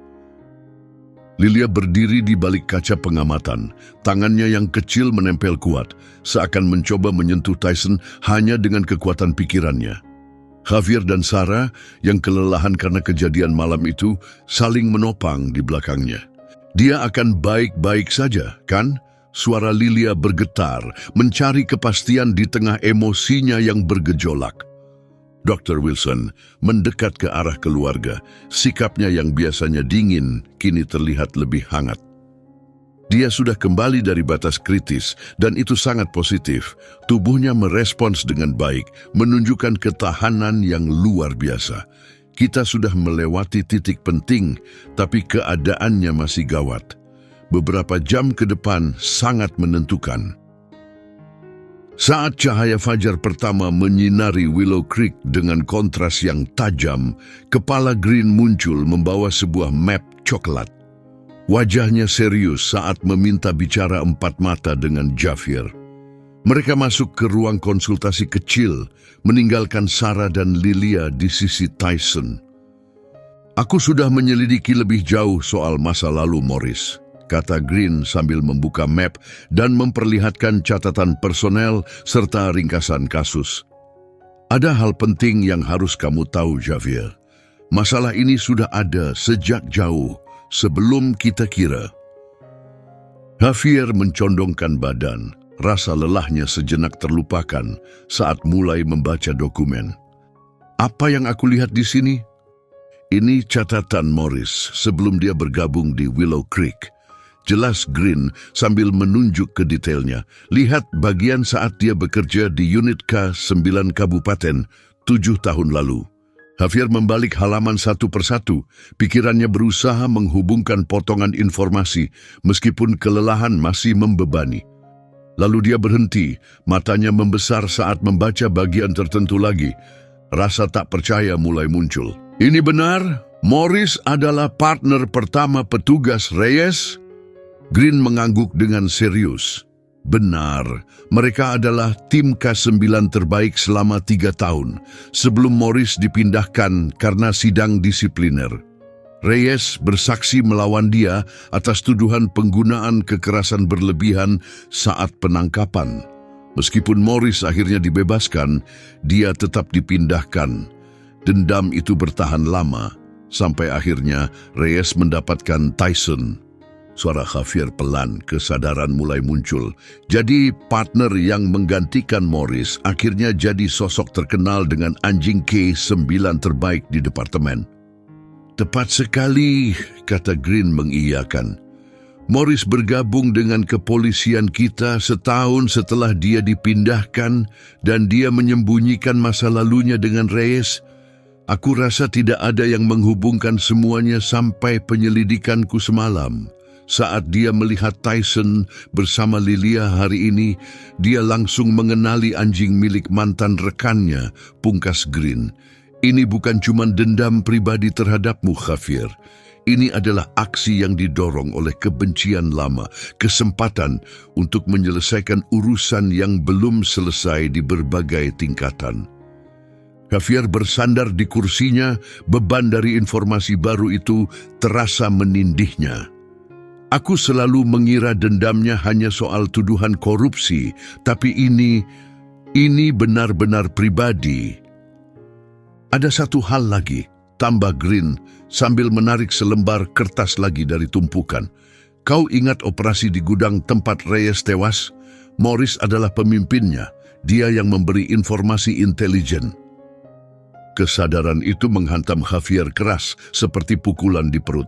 Lilia berdiri di balik kaca pengamatan. Tangannya yang kecil menempel kuat, seakan mencoba menyentuh Tyson hanya dengan kekuatan pikirannya. Javier dan Sarah, yang kelelahan karena kejadian malam itu, saling menopang di belakangnya. "Dia akan baik-baik saja, kan?" Suara Lilia bergetar, mencari kepastian di tengah emosinya yang bergejolak. Dr. Wilson mendekat ke arah keluarga. Sikapnya yang biasanya dingin kini terlihat lebih hangat. Dia sudah kembali dari batas kritis dan itu sangat positif. Tubuhnya merespons dengan baik, menunjukkan ketahanan yang luar biasa. Kita sudah melewati titik penting, tapi keadaannya masih gawat. Beberapa jam ke depan sangat menentukan. Saat cahaya fajar pertama menyinari Willow Creek dengan kontras yang tajam, kepala Green muncul membawa sebuah map coklat. Wajahnya serius saat meminta bicara empat mata dengan Javier. Mereka masuk ke ruang konsultasi kecil, meninggalkan Sarah dan Lilia di sisi Tyson. "Aku sudah menyelidiki lebih jauh soal masa lalu Morris," kata Green sambil membuka map dan memperlihatkan catatan personel serta ringkasan kasus. "Ada hal penting yang harus kamu tahu, Javier. Masalah ini sudah ada sejak jauh, sebelum kita kira." Javier mencondongkan badan, rasa lelahnya sejenak terlupakan saat mulai membaca dokumen. "Apa yang aku lihat di sini? Ini catatan Morris sebelum dia bergabung di Willow Creek." Jelas Green sambil menunjuk ke detailnya. "Lihat bagian saat dia bekerja di unit K9 Kabupaten 7 tahun lalu." Javier membalik halaman satu persatu. Pikirannya berusaha menghubungkan potongan informasi meskipun kelelahan masih membebani. Lalu dia berhenti, matanya membesar saat membaca bagian tertentu lagi. Rasa tak percaya mulai muncul. "Ini benar? Morris adalah partner pertama petugas Reyes?" Green mengangguk dengan serius. "Benar, mereka adalah tim K9 terbaik selama 3 tahun, sebelum Morris dipindahkan karena sidang disipliner. Reyes bersaksi melawan dia atas tuduhan penggunaan kekerasan berlebihan saat penangkapan. Meskipun Morris akhirnya dibebaskan, dia tetap dipindahkan. Dendam itu bertahan lama, sampai akhirnya Reyes mendapatkan Tyson. Suara Javier pelan, kesadaran mulai muncul. Jadi partner yang menggantikan Morris akhirnya jadi sosok terkenal dengan anjing K9 terbaik di departemen. Tepat sekali, kata Green mengiyakan. Morris bergabung dengan kepolisian kita setahun setelah dia dipindahkan dan dia menyembunyikan masa lalunya dengan Reyes. Aku rasa tidak ada yang menghubungkan semuanya sampai penyelidikanku semalam. Saat dia melihat Tyson bersama Lilia hari ini, dia langsung mengenali anjing milik mantan rekannya, pungkas Green. Ini bukan cuma dendam pribadi terhadapmu, Javier. Ini adalah aksi yang didorong oleh kebencian lama, kesempatan untuk menyelesaikan urusan yang belum selesai di berbagai tingkatan. Javier bersandar di kursinya, beban dari informasi baru itu terasa menindihnya. Aku selalu mengira dendamnya hanya soal tuduhan korupsi, tapi ini benar-benar pribadi. Ada satu hal lagi, tambah Green sambil menarik selembar kertas lagi dari tumpukan. Kau ingat operasi di gudang tempat Reyes tewas? Morris adalah pemimpinnya, dia yang memberi informasi intelijen. Kesadaran itu menghantam Javier keras seperti pukulan di perut.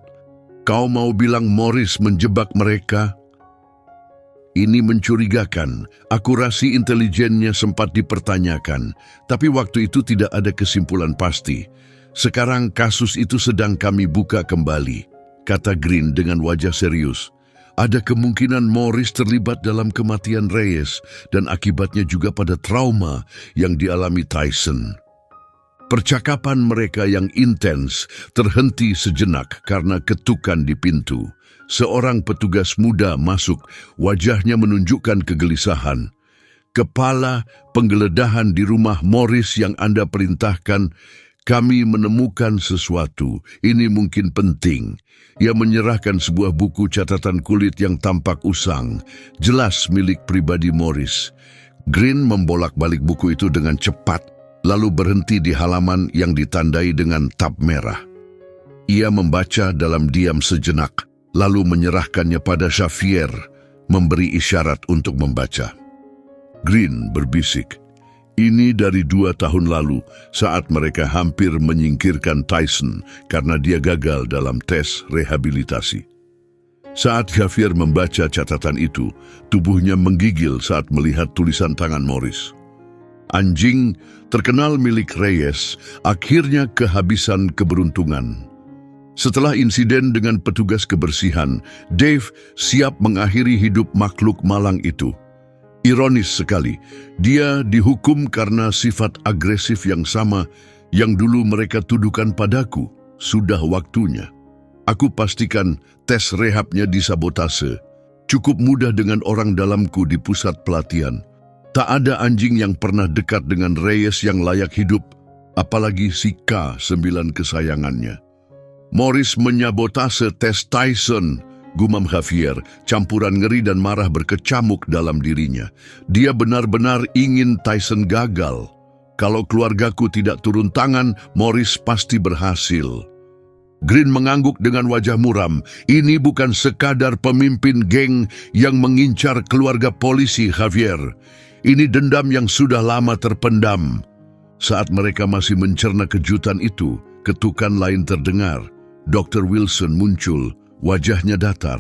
Kau mau bilang Morris menjebak mereka? Ini mencurigakan. Akurasi intelijennya sempat dipertanyakan, tapi waktu itu tidak ada kesimpulan pasti. Sekarang kasus itu sedang kami buka kembali, kata Green dengan wajah serius. Ada kemungkinan Morris terlibat dalam kematian Reyes dan akibatnya juga pada trauma yang dialami Tyson. Percakapan mereka yang intens terhenti sejenak karena ketukan di pintu. Seorang petugas muda masuk, wajahnya menunjukkan kegelisahan. Kepala penggeledahan di rumah Morris yang Anda perintahkan, kami menemukan sesuatu. Ini mungkin penting. Ia menyerahkan sebuah buku catatan kulit yang tampak usang, jelas milik pribadi Morris. Green membolak-balik buku itu dengan cepat, lalu berhenti di halaman yang ditandai dengan tab merah. Ia membaca dalam diam sejenak, lalu menyerahkannya pada Javier, memberi isyarat untuk membaca. Green berbisik, ini dari 2 tahun lalu saat mereka hampir menyingkirkan Tyson karena dia gagal dalam tes rehabilitasi. Saat Javier membaca catatan itu, tubuhnya menggigil saat melihat tulisan tangan Morris. Anjing terkenal milik Reyes akhirnya kehabisan keberuntungan. Setelah insiden dengan petugas kebersihan, Dave siap mengakhiri hidup makhluk malang itu. Ironis sekali, dia dihukum karena sifat agresif yang sama yang dulu mereka tuduhkan padaku. Sudah waktunya. Aku pastikan tes rehabnya disabotase. Cukup mudah dengan orang dalamku di pusat pelatihan. Tak ada anjing yang pernah dekat dengan Reyes yang layak hidup, apalagi si K9 kesayangannya. Morris menyabotase tes Tyson, gumam Javier, campuran ngeri dan marah berkecamuk dalam dirinya. Dia benar-benar ingin Tyson gagal. Kalau keluargaku tidak turun tangan, Morris pasti berhasil. Green mengangguk dengan wajah muram. Ini bukan sekadar pemimpin geng yang mengincar keluarga polisi, Javier. Ini dendam yang sudah lama terpendam. Saat mereka masih mencerna kejutan itu, ketukan lain terdengar. Dr. Wilson muncul, wajahnya datar.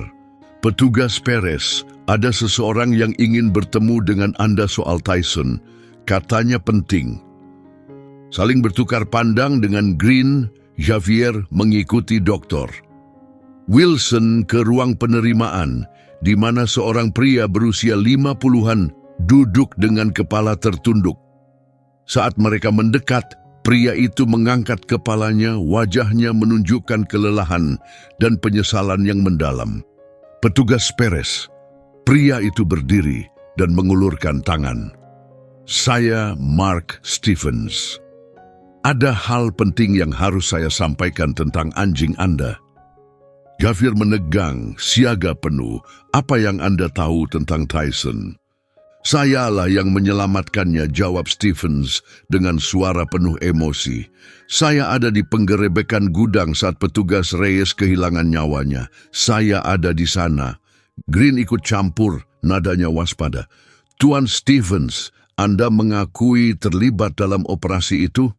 Petugas Perez, ada seseorang yang ingin bertemu dengan Anda soal Tyson. Katanya penting. Saling bertukar pandang dengan Green, Javier mengikuti dokter. Wilson ke ruang penerimaan, di mana seorang pria berusia 50-an duduk dengan kepala tertunduk. Saat mereka mendekat, pria itu mengangkat kepalanya, wajahnya menunjukkan kelelahan dan penyesalan yang mendalam. Petugas Perez, pria itu berdiri dan mengulurkan tangan. Saya Mark Stevens. Ada hal penting yang harus saya sampaikan tentang anjing Anda. Javier menegang, siaga penuh. Apa yang Anda tahu tentang Tyson? Sayalah yang menyelamatkannya, jawab Stevens dengan suara penuh emosi. Saya ada di penggerebekan gudang saat petugas Reyes kehilangan nyawanya. Saya ada di sana. Green ikut campur, nadanya waspada. Tuan Stevens, Anda mengakui terlibat dalam operasi itu?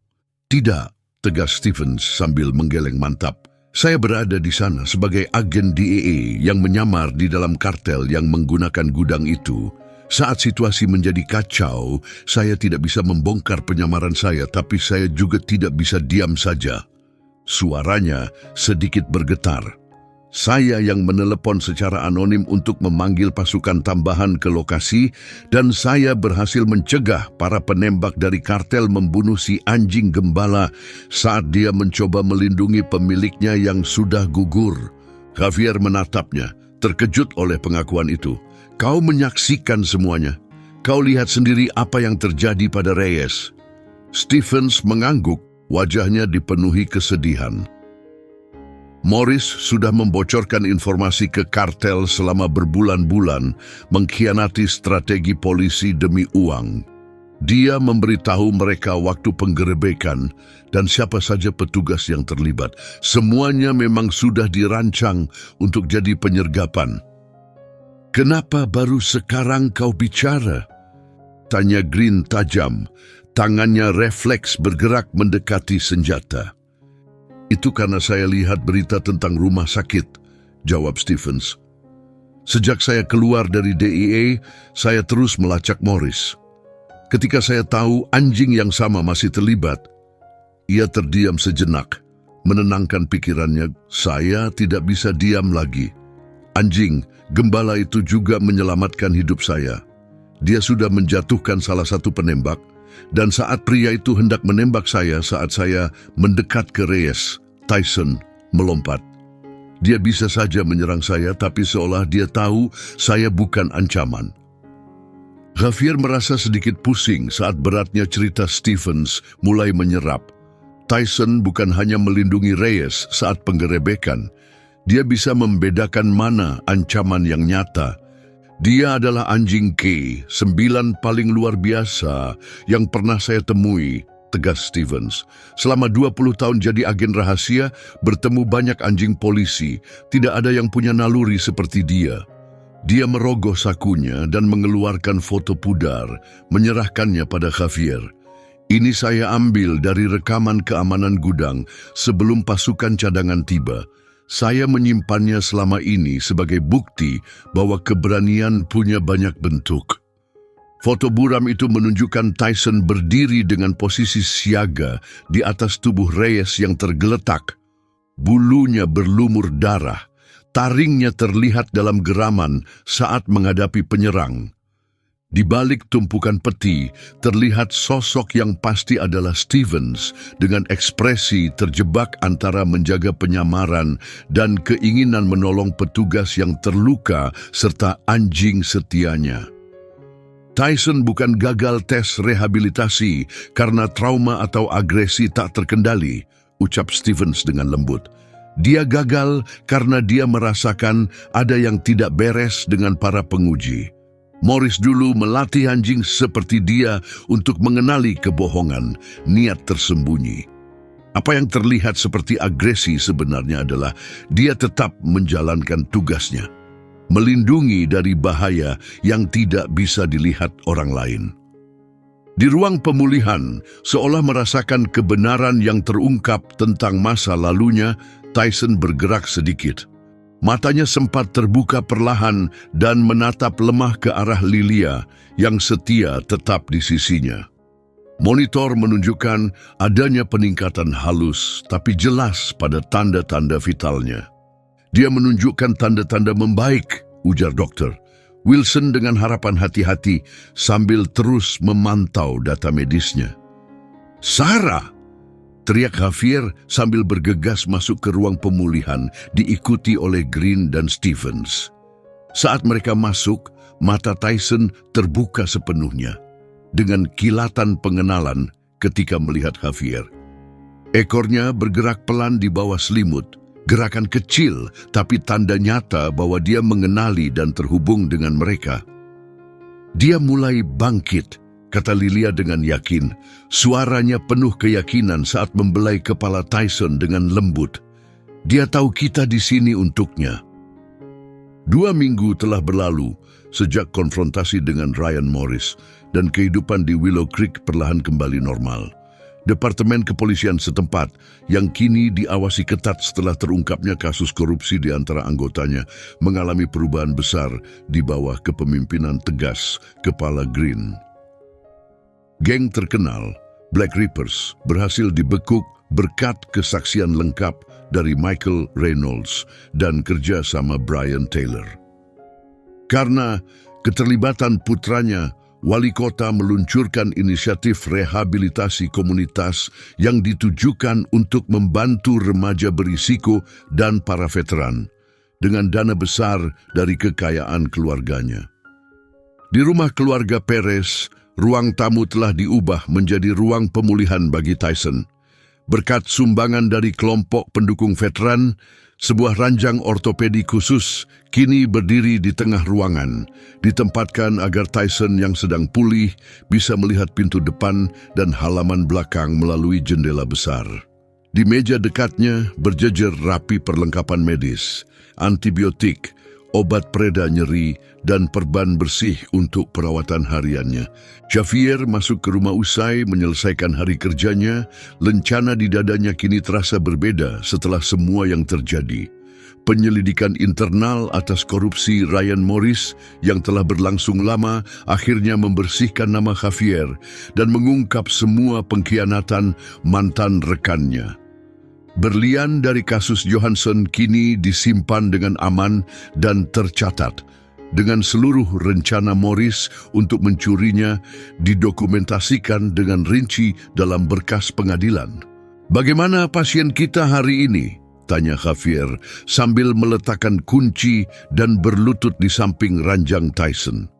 Tidak, tegas Stevens sambil menggeleng mantap. Saya berada di sana sebagai agen DEA yang menyamar di dalam kartel yang menggunakan gudang itu. Saat situasi menjadi kacau, saya tidak bisa membongkar penyamaran saya, tapi saya juga tidak bisa diam saja. Suaranya sedikit bergetar. Saya yang menelepon secara anonim untuk memanggil pasukan tambahan ke lokasi, dan saya berhasil mencegah para penembak dari kartel membunuh si anjing gembala saat dia mencoba melindungi pemiliknya yang sudah gugur. Javier menatapnya, terkejut oleh pengakuan itu. Kau menyaksikan semuanya. Kau lihat sendiri apa yang terjadi pada Reyes. Stevens mengangguk, wajahnya dipenuhi kesedihan. Morris sudah membocorkan informasi ke kartel selama berbulan-bulan, mengkhianati strategi polisi demi uang. Dia memberitahu mereka waktu penggerebekan dan siapa saja petugas yang terlibat. Semuanya memang sudah dirancang untuk jadi penyergapan. Kenapa baru sekarang kau bicara? Tanya Green tajam. Tangannya refleks bergerak mendekati senjata. Itu karena saya lihat berita tentang rumah sakit, jawab Stevens. Sejak saya keluar dari DEA, saya terus melacak Morris. Ketika saya tahu anjing yang sama masih terlibat, ia terdiam sejenak, menenangkan pikirannya. Saya tidak bisa diam lagi. Anjing, gembala itu juga menyelamatkan hidup saya. Dia sudah menjatuhkan salah satu penembak, dan saat pria itu hendak menembak saya saat saya mendekat ke Reyes, Tyson melompat. Dia bisa saja menyerang saya, tapi seolah dia tahu saya bukan ancaman. Javier merasa sedikit pusing saat beratnya cerita Stevens mulai menyerap. Tyson bukan hanya melindungi Reyes saat penggerebekan, dia bisa membedakan mana ancaman yang nyata. Dia adalah anjing K9 paling luar biasa yang pernah saya temui, tegas Stevens. Selama 20 tahun jadi agen rahasia, bertemu banyak anjing polisi. Tidak ada yang punya naluri seperti dia. Dia merogoh sakunya dan mengeluarkan foto pudar, menyerahkannya pada Javier. Ini saya ambil dari rekaman keamanan gudang sebelum pasukan cadangan tiba. Saya menyimpannya selama ini sebagai bukti bahwa keberanian punya banyak bentuk. Foto buram itu menunjukkan Tyson berdiri dengan posisi siaga di atas tubuh Reyes yang tergeletak. Bulunya berlumur darah, taringnya terlihat dalam geraman saat menghadapi penyerang. Di balik tumpukan peti, terlihat sosok yang pasti adalah Stevens dengan ekspresi terjebak antara menjaga penyamaran dan keinginan menolong petugas yang terluka serta anjing setianya. Tyson bukan gagal tes rehabilitasi karena trauma atau agresi tak terkendali, ucap Stevens dengan lembut. Dia gagal karena dia merasakan ada yang tidak beres dengan para penguji. Morris dulu melatih anjing seperti dia untuk mengenali kebohongan, niat tersembunyi. Apa yang terlihat seperti agresi sebenarnya adalah dia tetap menjalankan tugasnya, melindungi dari bahaya yang tidak bisa dilihat orang lain. Di ruang pemulihan, seolah merasakan kebenaran yang terungkap tentang masa lalunya, Tyson bergerak sedikit. Matanya sempat terbuka perlahan dan menatap lemah ke arah Lilia yang setia tetap di sisinya. Monitor menunjukkan adanya peningkatan halus tapi jelas pada tanda-tanda vitalnya. Dia menunjukkan tanda-tanda membaik, ujar dokter. Wilson dengan harapan hati-hati sambil terus memantau data medisnya. Sarah! Teriak Javier sambil bergegas masuk ke ruang pemulihan, diikuti oleh Green dan Stevens. Saat mereka masuk, mata Tyson terbuka sepenuhnya, dengan kilatan pengenalan ketika melihat Javier. Ekornya bergerak pelan di bawah selimut, gerakan kecil tapi tanda nyata bahwa dia mengenali dan terhubung dengan mereka. Dia mulai bangkit, kata Lilia dengan yakin. Suaranya penuh keyakinan saat membelai kepala Tyson dengan lembut. Dia tahu kita di sini untuknya. 2 minggu telah berlalu sejak konfrontasi dengan Ryan Morris dan kehidupan di Willow Creek perlahan kembali normal. Departemen Kepolisian setempat yang kini diawasi ketat setelah terungkapnya kasus korupsi di antara anggotanya mengalami perubahan besar di bawah kepemimpinan tegas Kepala Green. Geng terkenal, Black Rippers, berhasil dibekuk berkat kesaksian lengkap dari Michael Reynolds dan kerja sama Brian Taylor. Karena keterlibatan putranya, Wali Kota meluncurkan inisiatif rehabilitasi komunitas yang ditujukan untuk membantu remaja berisiko dan para veteran dengan dana besar dari kekayaan keluarganya. Di rumah keluarga Perez, ruang tamu telah diubah menjadi ruang pemulihan bagi Tyson. Berkat sumbangan dari kelompok pendukung veteran, sebuah ranjang ortopedi khusus kini berdiri di tengah ruangan, ditempatkan agar Tyson yang sedang pulih bisa melihat pintu depan dan halaman belakang melalui jendela besar. Di meja dekatnya berjejer rapi perlengkapan medis, antibiotik, obat pereda nyeri, dan perban bersih untuk perawatan hariannya. Xavier masuk ke rumah usai menyelesaikan hari kerjanya. Lencana di dadanya kini terasa berbeda setelah semua yang terjadi. Penyelidikan internal atas korupsi Ryan Morris yang telah berlangsung lama akhirnya membersihkan nama Xavier dan mengungkap semua pengkhianatan mantan rekannya. Berlian dari kasus Johansson kini disimpan dengan aman dan tercatat. Dengan seluruh rencana Morris untuk mencurinya didokumentasikan dengan rinci dalam berkas pengadilan. "Bagaimana pasien kita hari ini?" tanya Xavier sambil meletakkan kunci dan berlutut di samping ranjang Tyson.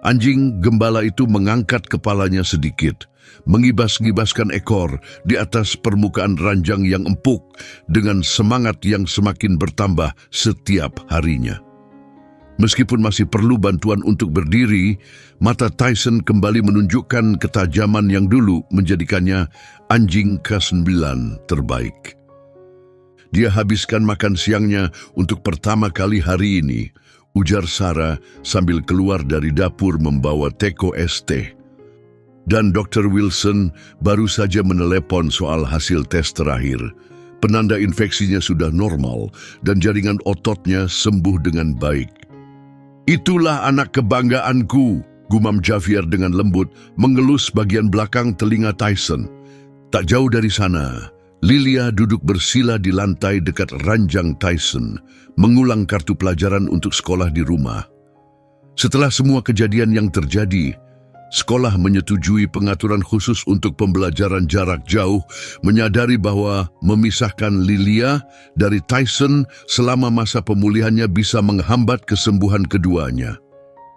Anjing gembala itu mengangkat kepalanya sedikit, mengibas-ngibaskan ekor di atas permukaan ranjang yang empuk dengan semangat yang semakin bertambah setiap harinya. Meskipun masih perlu bantuan untuk berdiri, mata Tyson kembali menunjukkan ketajaman yang dulu menjadikannya anjing ke-9 terbaik. Dia habiskan makan siangnya untuk pertama kali hari ini, ujar Sarah sambil keluar dari dapur membawa teko es teh. Dan Dr. Wilson baru saja menelepon soal hasil tes terakhir. Penanda infeksinya sudah normal dan jaringan ototnya sembuh dengan baik. "Itulah anak kebanggaanku," gumam Xavier dengan lembut, mengelus bagian belakang telinga Tyson. Tak jauh dari sana, Lilia duduk bersila di lantai dekat ranjang Tyson, mengulang kartu pelajaran untuk sekolah di rumah. Setelah semua kejadian yang terjadi, sekolah menyetujui pengaturan khusus untuk pembelajaran jarak jauh, menyadari bahwa memisahkan Lilia dari Tyson selama masa pemulihannya bisa menghambat kesembuhan keduanya.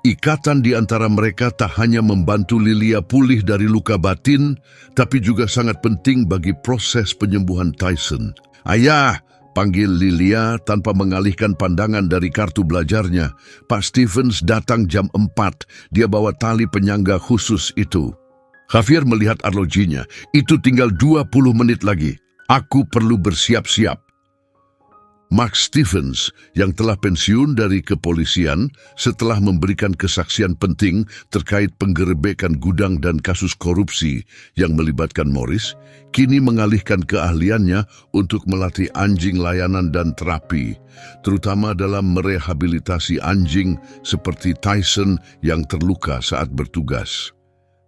Ikatan di antara mereka tak hanya membantu Lilia pulih dari luka batin, tapi juga sangat penting bagi proses penyembuhan Tyson. "Ayah!" panggil Lilia tanpa mengalihkan pandangan dari kartu belajarnya. Pak Stevens datang jam 4. Dia bawa tali penyangga khusus itu. Xavier melihat arlojinya. "Itu tinggal 20 menit lagi. Aku perlu bersiap-siap." Mark Stevens yang telah pensiun dari kepolisian setelah memberikan kesaksian penting terkait penggerebekan gudang dan kasus korupsi yang melibatkan Morris, kini mengalihkan keahliannya untuk melatih anjing layanan dan terapi, terutama dalam merehabilitasi anjing seperti Tyson yang terluka saat bertugas.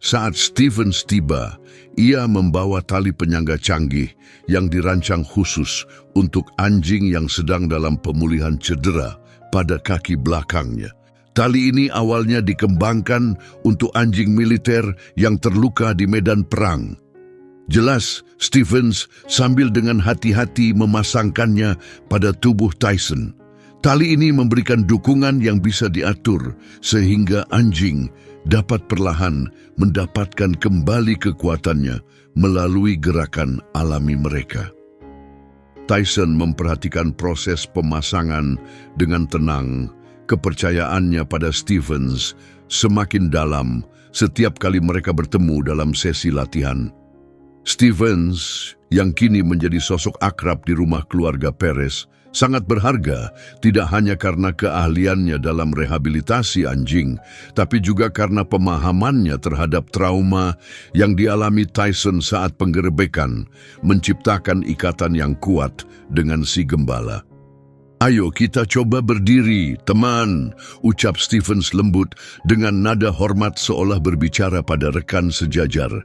Saat Stevens tiba, ia membawa tali penyangga canggih yang dirancang khusus untuk anjing yang sedang dalam pemulihan cedera pada kaki belakangnya. Tali ini awalnya dikembangkan untuk anjing militer yang terluka di medan perang. Jelas, Stevens sambil dengan hati-hati memasangkannya pada tubuh Tyson. Tali ini memberikan dukungan yang bisa diatur sehingga anjing dapat perlahan mendapatkan kembali kekuatannya melalui gerakan alami mereka. Tyson memperhatikan proses pemasangan dengan tenang. Kepercayaannya pada Stevens semakin dalam setiap kali mereka bertemu dalam sesi latihan. Stevens, yang kini menjadi sosok akrab di rumah keluarga Perez, sangat berharga tidak hanya karena keahliannya dalam rehabilitasi anjing, tapi juga karena pemahamannya terhadap trauma yang dialami Tyson saat penggerebekan, menciptakan ikatan yang kuat dengan si gembala. "Ayo kita coba berdiri, teman," ucap Stevens lembut dengan nada hormat seolah berbicara pada rekan sejajar.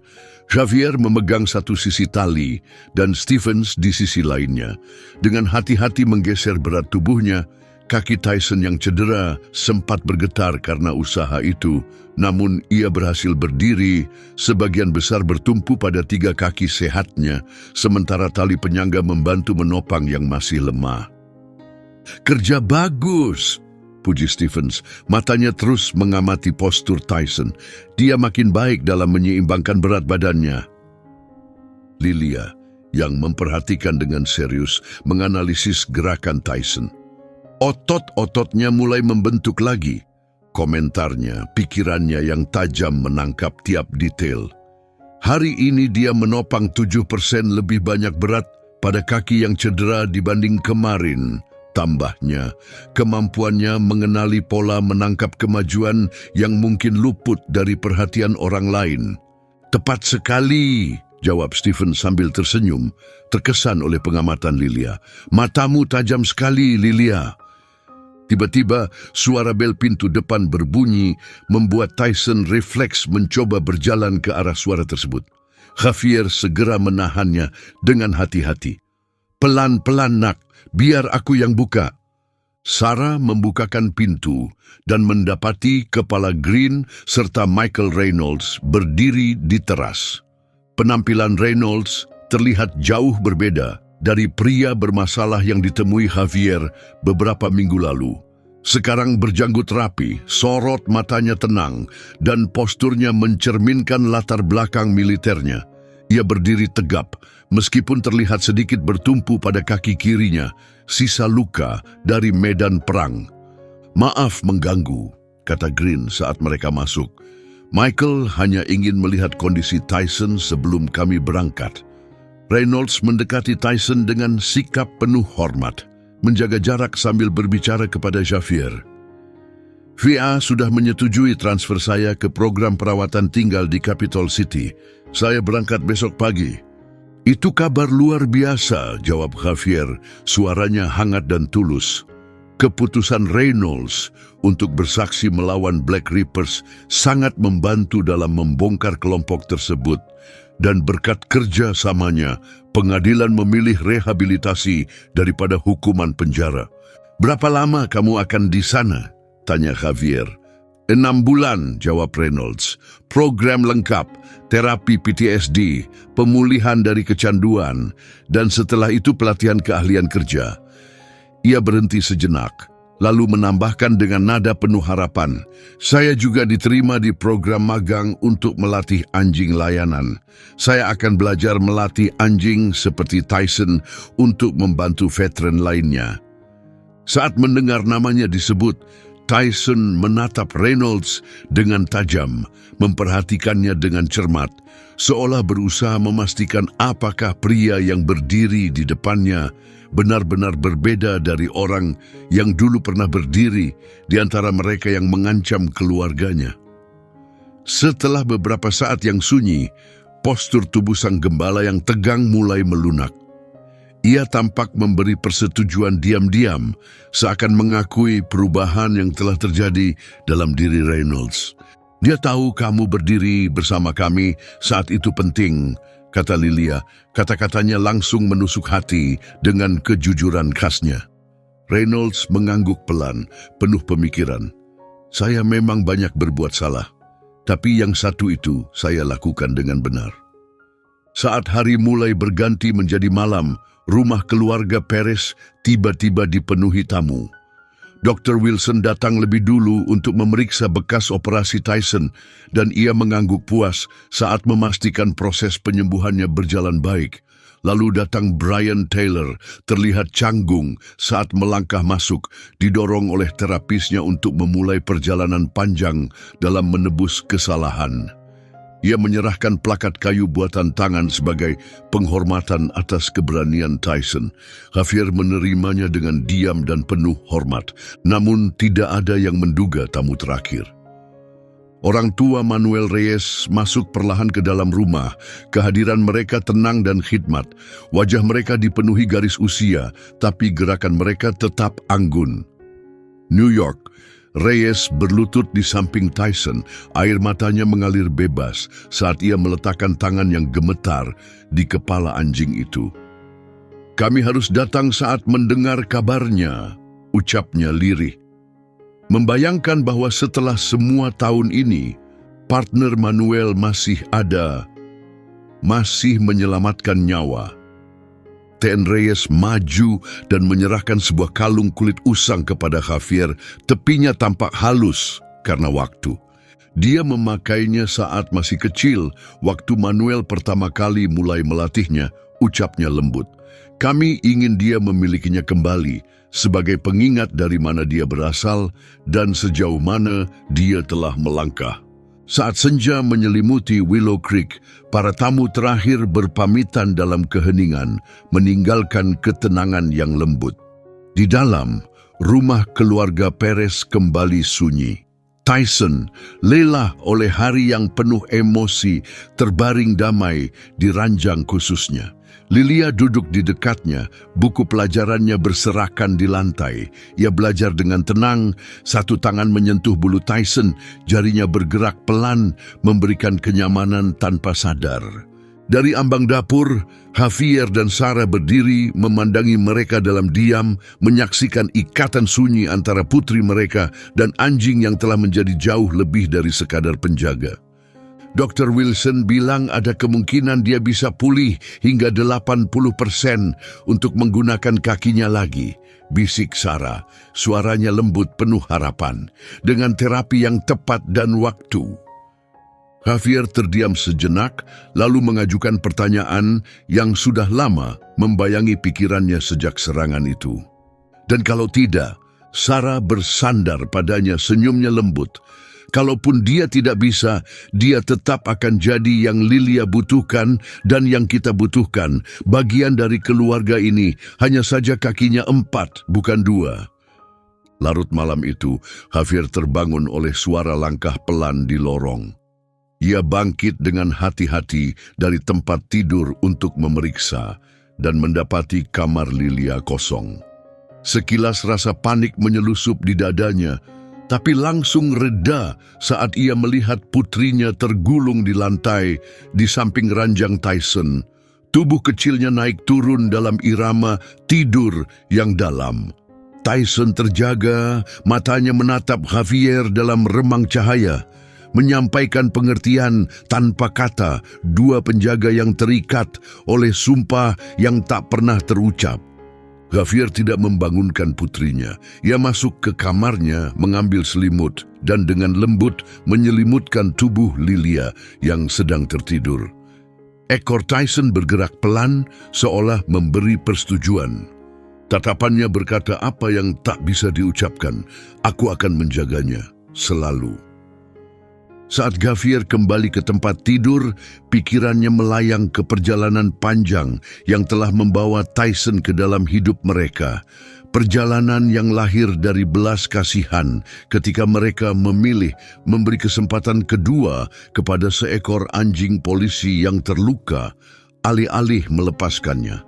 Xavier memegang satu sisi tali dan Stevens di sisi lainnya. Dengan hati-hati menggeser berat tubuhnya, kaki Tyson yang cedera sempat bergetar karena usaha itu. Namun ia berhasil berdiri, sebagian besar bertumpu pada 3 kaki sehatnya, sementara tali penyangga membantu menopang yang masih lemah. "Kerja bagus," puji Stevens. Matanya terus mengamati postur Tyson. Dia makin baik dalam menyeimbangkan berat badannya. Lilia, yang memperhatikan dengan serius, menganalisis gerakan Tyson. "Otot-ototnya mulai membentuk lagi," komentarnya, pikirannya yang tajam menangkap tiap detail. "Hari ini dia menopang 7% lebih banyak berat pada kaki yang cedera dibanding kemarin." Tambahnya, kemampuannya mengenali pola menangkap kemajuan yang mungkin luput dari perhatian orang lain. "Tepat sekali," jawab Stephen sambil tersenyum, terkesan oleh pengamatan Lilia. "Matamu tajam sekali, Lilia." Tiba-tiba, suara bel pintu depan berbunyi, membuat Tyson refleks mencoba berjalan ke arah suara tersebut. Xavier segera menahannya dengan hati-hati. "Pelan-pelan, nak. Biar aku yang buka." Sarah membukakan pintu dan mendapati kepala Green serta Michael Reynolds berdiri di teras. Penampilan Reynolds terlihat jauh berbeda dari pria bermasalah yang ditemui Xavier beberapa minggu lalu. Sekarang berjanggut rapi, sorot matanya tenang, dan posturnya mencerminkan latar belakang militernya. Ia berdiri tegap, meskipun terlihat sedikit bertumpu pada kaki kirinya, sisa luka dari medan perang. "Maaf mengganggu," kata Green saat mereka masuk. "Michael hanya ingin melihat kondisi Tyson sebelum kami berangkat." Reynolds mendekati Tyson dengan sikap penuh hormat, menjaga jarak sambil berbicara kepada Xavier. "VA sudah menyetujui transfer saya ke program perawatan tinggal di Capital City. Saya berangkat besok pagi." "Itu kabar luar biasa," jawab Xavier, suaranya hangat dan tulus. Keputusan Reynolds untuk bersaksi melawan Black Reapers sangat membantu dalam membongkar kelompok tersebut, dan berkat kerja samanya, pengadilan memilih rehabilitasi daripada hukuman penjara. "Berapa lama kamu akan di sana?" tanya Xavier. 6 bulan, jawab Reynolds. "Program lengkap, terapi PTSD, pemulihan dari kecanduan, dan setelah itu pelatihan keahlian kerja." Ia berhenti sejenak, lalu menambahkan dengan nada penuh harapan, "Saya juga diterima di program magang untuk melatih anjing layanan. Saya akan belajar melatih anjing seperti Tyson untuk membantu veteran lainnya." Saat mendengar namanya disebut, Tyson menatap Reynolds dengan tajam, memperhatikannya dengan cermat, seolah berusaha memastikan apakah pria yang berdiri di depannya benar-benar berbeda dari orang yang dulu pernah berdiri di antara mereka yang mengancam keluarganya. Setelah beberapa saat yang sunyi, postur tubuh sang gembala yang tegang mulai melunak. Ia tampak memberi persetujuan diam-diam, seakan mengakui perubahan yang telah terjadi dalam diri Reynolds. "Dia tahu kamu berdiri bersama kami saat itu penting," kata Lilia. Kata-katanya langsung menusuk hati dengan kejujuran khasnya. Reynolds mengangguk pelan, penuh pemikiran. "Saya memang banyak berbuat salah, tapi yang satu itu saya lakukan dengan benar." Saat hari mulai berganti menjadi malam, rumah keluarga Perez tiba-tiba dipenuhi tamu. Dr. Wilson datang lebih dulu untuk memeriksa bekas operasi Tyson, dan ia mengangguk puas saat memastikan proses penyembuhannya berjalan baik. Lalu datang Brian Taylor, terlihat canggung saat melangkah masuk, didorong oleh terapisnya untuk memulai perjalanan panjang dalam menebus kesalahan. Ia menyerahkan plakat kayu buatan tangan sebagai penghormatan atas keberanian Tyson. Javier menerimanya dengan diam dan penuh hormat, namun tidak ada yang menduga tamu terakhir. Orang tua Manuel Reyes masuk perlahan ke dalam rumah. Kehadiran mereka tenang dan khidmat. Wajah mereka dipenuhi garis usia, tapi gerakan mereka tetap anggun. New York, Reyes berlutut di samping Tyson. Air matanya mengalir bebas saat ia meletakkan tangan yang gemetar di kepala anjing itu. "Kami harus datang saat mendengar kabarnya," ucapnya lirih. Membayangkan bahwa setelah semua tahun ini, partner Manuel masih ada, masih menyelamatkan nyawa. Ten Reyes maju dan menyerahkan sebuah kalung kulit usang kepada Javier. Tepinya tampak halus karena waktu. Dia memakainya saat masih kecil, waktu Manuel pertama kali mulai melatihnya. Ucapnya lembut. "Kami ingin dia memilikinya kembali sebagai pengingat dari mana dia berasal dan sejauh mana dia telah melangkah." Saat senja menyelimuti Willow Creek, para tamu terakhir berpamitan dalam keheningan, meninggalkan ketenangan yang lembut. Di dalam, rumah keluarga Perez kembali sunyi. Tyson, lelah oleh hari yang penuh emosi, terbaring damai di ranjang khususnya. Lilia duduk di dekatnya, buku pelajarannya berserakan di lantai. Ia belajar dengan tenang, satu tangan menyentuh bulu Tyson, jarinya bergerak pelan, memberikan kenyamanan tanpa sadar. Dari ambang dapur, Javier dan Sarah berdiri memandangi mereka dalam diam, menyaksikan ikatan sunyi antara putri mereka dan anjing yang telah menjadi jauh lebih dari sekadar penjaga. Dr. Wilson bilang ada kemungkinan dia bisa pulih hingga 80% untuk menggunakan kakinya lagi, bisik Sarah, suaranya lembut penuh harapan, dengan terapi yang tepat dan waktu. Javier terdiam sejenak, lalu mengajukan pertanyaan yang sudah lama membayangi pikirannya sejak serangan itu. Dan kalau tidak, Sarah bersandar padanya, senyumnya lembut. Kalaupun dia tidak bisa, dia tetap akan jadi yang Lilia butuhkan dan yang kita butuhkan. Bagian dari keluarga ini, hanya saja kakinya 4, bukan 2. Larut malam itu, Javier terbangun oleh suara langkah pelan di lorong. Ia bangkit dengan hati-hati dari tempat tidur untuk memeriksa dan mendapati kamar Lilia kosong. Sekilas rasa panik menyelusup di dadanya, tapi langsung reda saat ia melihat putrinya tergulung di lantai di samping ranjang Tyson. Tubuh kecilnya naik turun dalam irama tidur yang dalam. Tyson terjaga, matanya menatap Javier dalam remang cahaya, menyampaikan pengertian tanpa kata, dua penjaga yang terikat oleh sumpah yang tak pernah terucap. Javier tidak membangunkan putrinya. Ia masuk ke kamarnya, mengambil selimut, dan dengan lembut menyelimutkan tubuh Lilia yang sedang tertidur. Ekor Tyson bergerak pelan, seolah memberi persetujuan. Tatapannya berkata apa yang tak bisa diucapkan. "Aku akan menjaganya, selalu." Saat Javier kembali ke tempat tidur, pikirannya melayang ke perjalanan panjang yang telah membawa Tyson ke dalam hidup mereka. Perjalanan yang lahir dari belas kasihan ketika mereka memilih memberi kesempatan kedua kepada seekor anjing polisi yang terluka, alih-alih melepaskannya.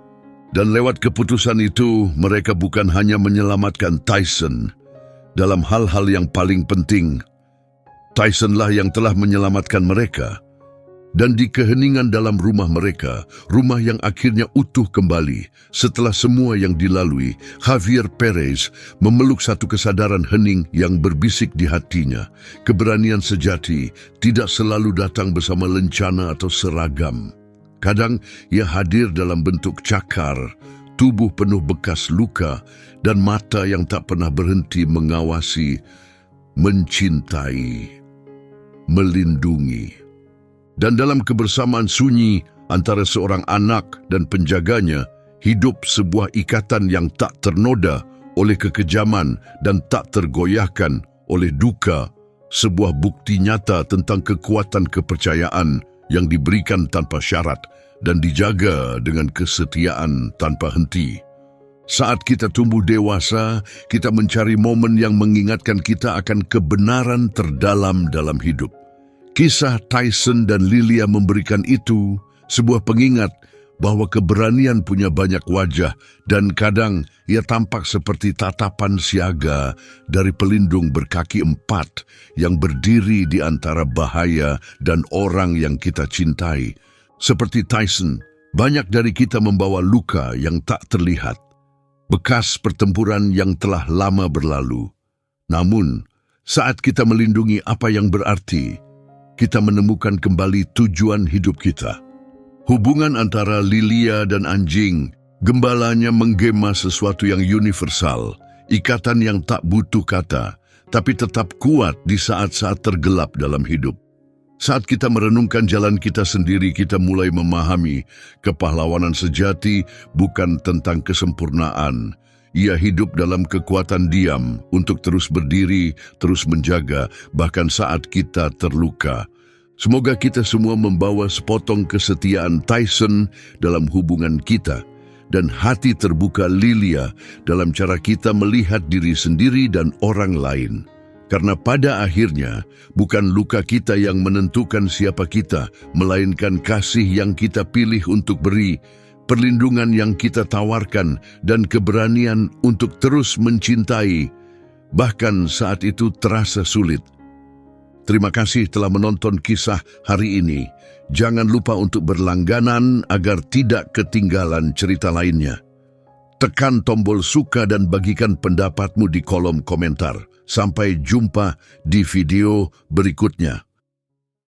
Dan lewat keputusan itu, mereka bukan hanya menyelamatkan Tyson. Dalam hal-hal yang paling penting, Tysonlah yang telah menyelamatkan mereka. Dan di keheningan dalam rumah mereka, rumah yang akhirnya utuh kembali, setelah semua yang dilalui, Javier Perez memeluk satu kesadaran hening yang berbisik di hatinya. Keberanian sejati tidak selalu datang bersama lencana atau seragam. Kadang ia hadir dalam bentuk cakar, tubuh penuh bekas luka, dan mata yang tak pernah berhenti mengawasi, mencintai, melindungi. Dan dalam kebersamaan sunyi, antara seorang anak dan penjaganya hidup sebuah ikatan yang tak ternoda oleh kekejaman dan tak tergoyahkan oleh duka, sebuah bukti nyata tentang kekuatan kepercayaan yang diberikan tanpa syarat dan dijaga dengan kesetiaan tanpa henti. Saat kita tumbuh dewasa, kita mencari momen yang mengingatkan kita akan kebenaran terdalam dalam hidup. Kisah Tyson dan Lilia memberikan itu, sebuah pengingat bahwa keberanian punya banyak wajah dan kadang ia tampak seperti tatapan siaga dari pelindung berkaki 4 yang berdiri di antara bahaya dan orang yang kita cintai. Seperti Tyson, banyak dari kita membawa luka yang tak terlihat, bekas pertempuran yang telah lama berlalu. Namun, saat kita melindungi apa yang berarti, kita menemukan kembali tujuan hidup kita. Hubungan antara Lilia dan anjing, gembalanya menggema sesuatu yang universal, ikatan yang tak butuh kata, tapi tetap kuat di saat-saat tergelap dalam hidup. Saat kita merenungkan jalan kita sendiri, kita mulai memahami kepahlawanan sejati bukan tentang kesempurnaan. Ia hidup dalam kekuatan diam untuk terus berdiri, terus menjaga, bahkan saat kita terluka. Semoga kita semua membawa sepotong kesetiaan Tyson dalam hubungan kita dan hati terbuka Lilia dalam cara kita melihat diri sendiri dan orang lain. Karena pada akhirnya bukan luka kita yang menentukan siapa kita, melainkan kasih yang kita pilih untuk beri, perlindungan yang kita tawarkan, dan keberanian untuk terus mencintai, bahkan saat itu terasa sulit. Terima kasih telah menonton kisah hari ini. Jangan lupa untuk berlangganan agar tidak ketinggalan cerita lainnya. Tekan tombol suka dan bagikan pendapatmu di kolom komentar. Sampai jumpa di video berikutnya.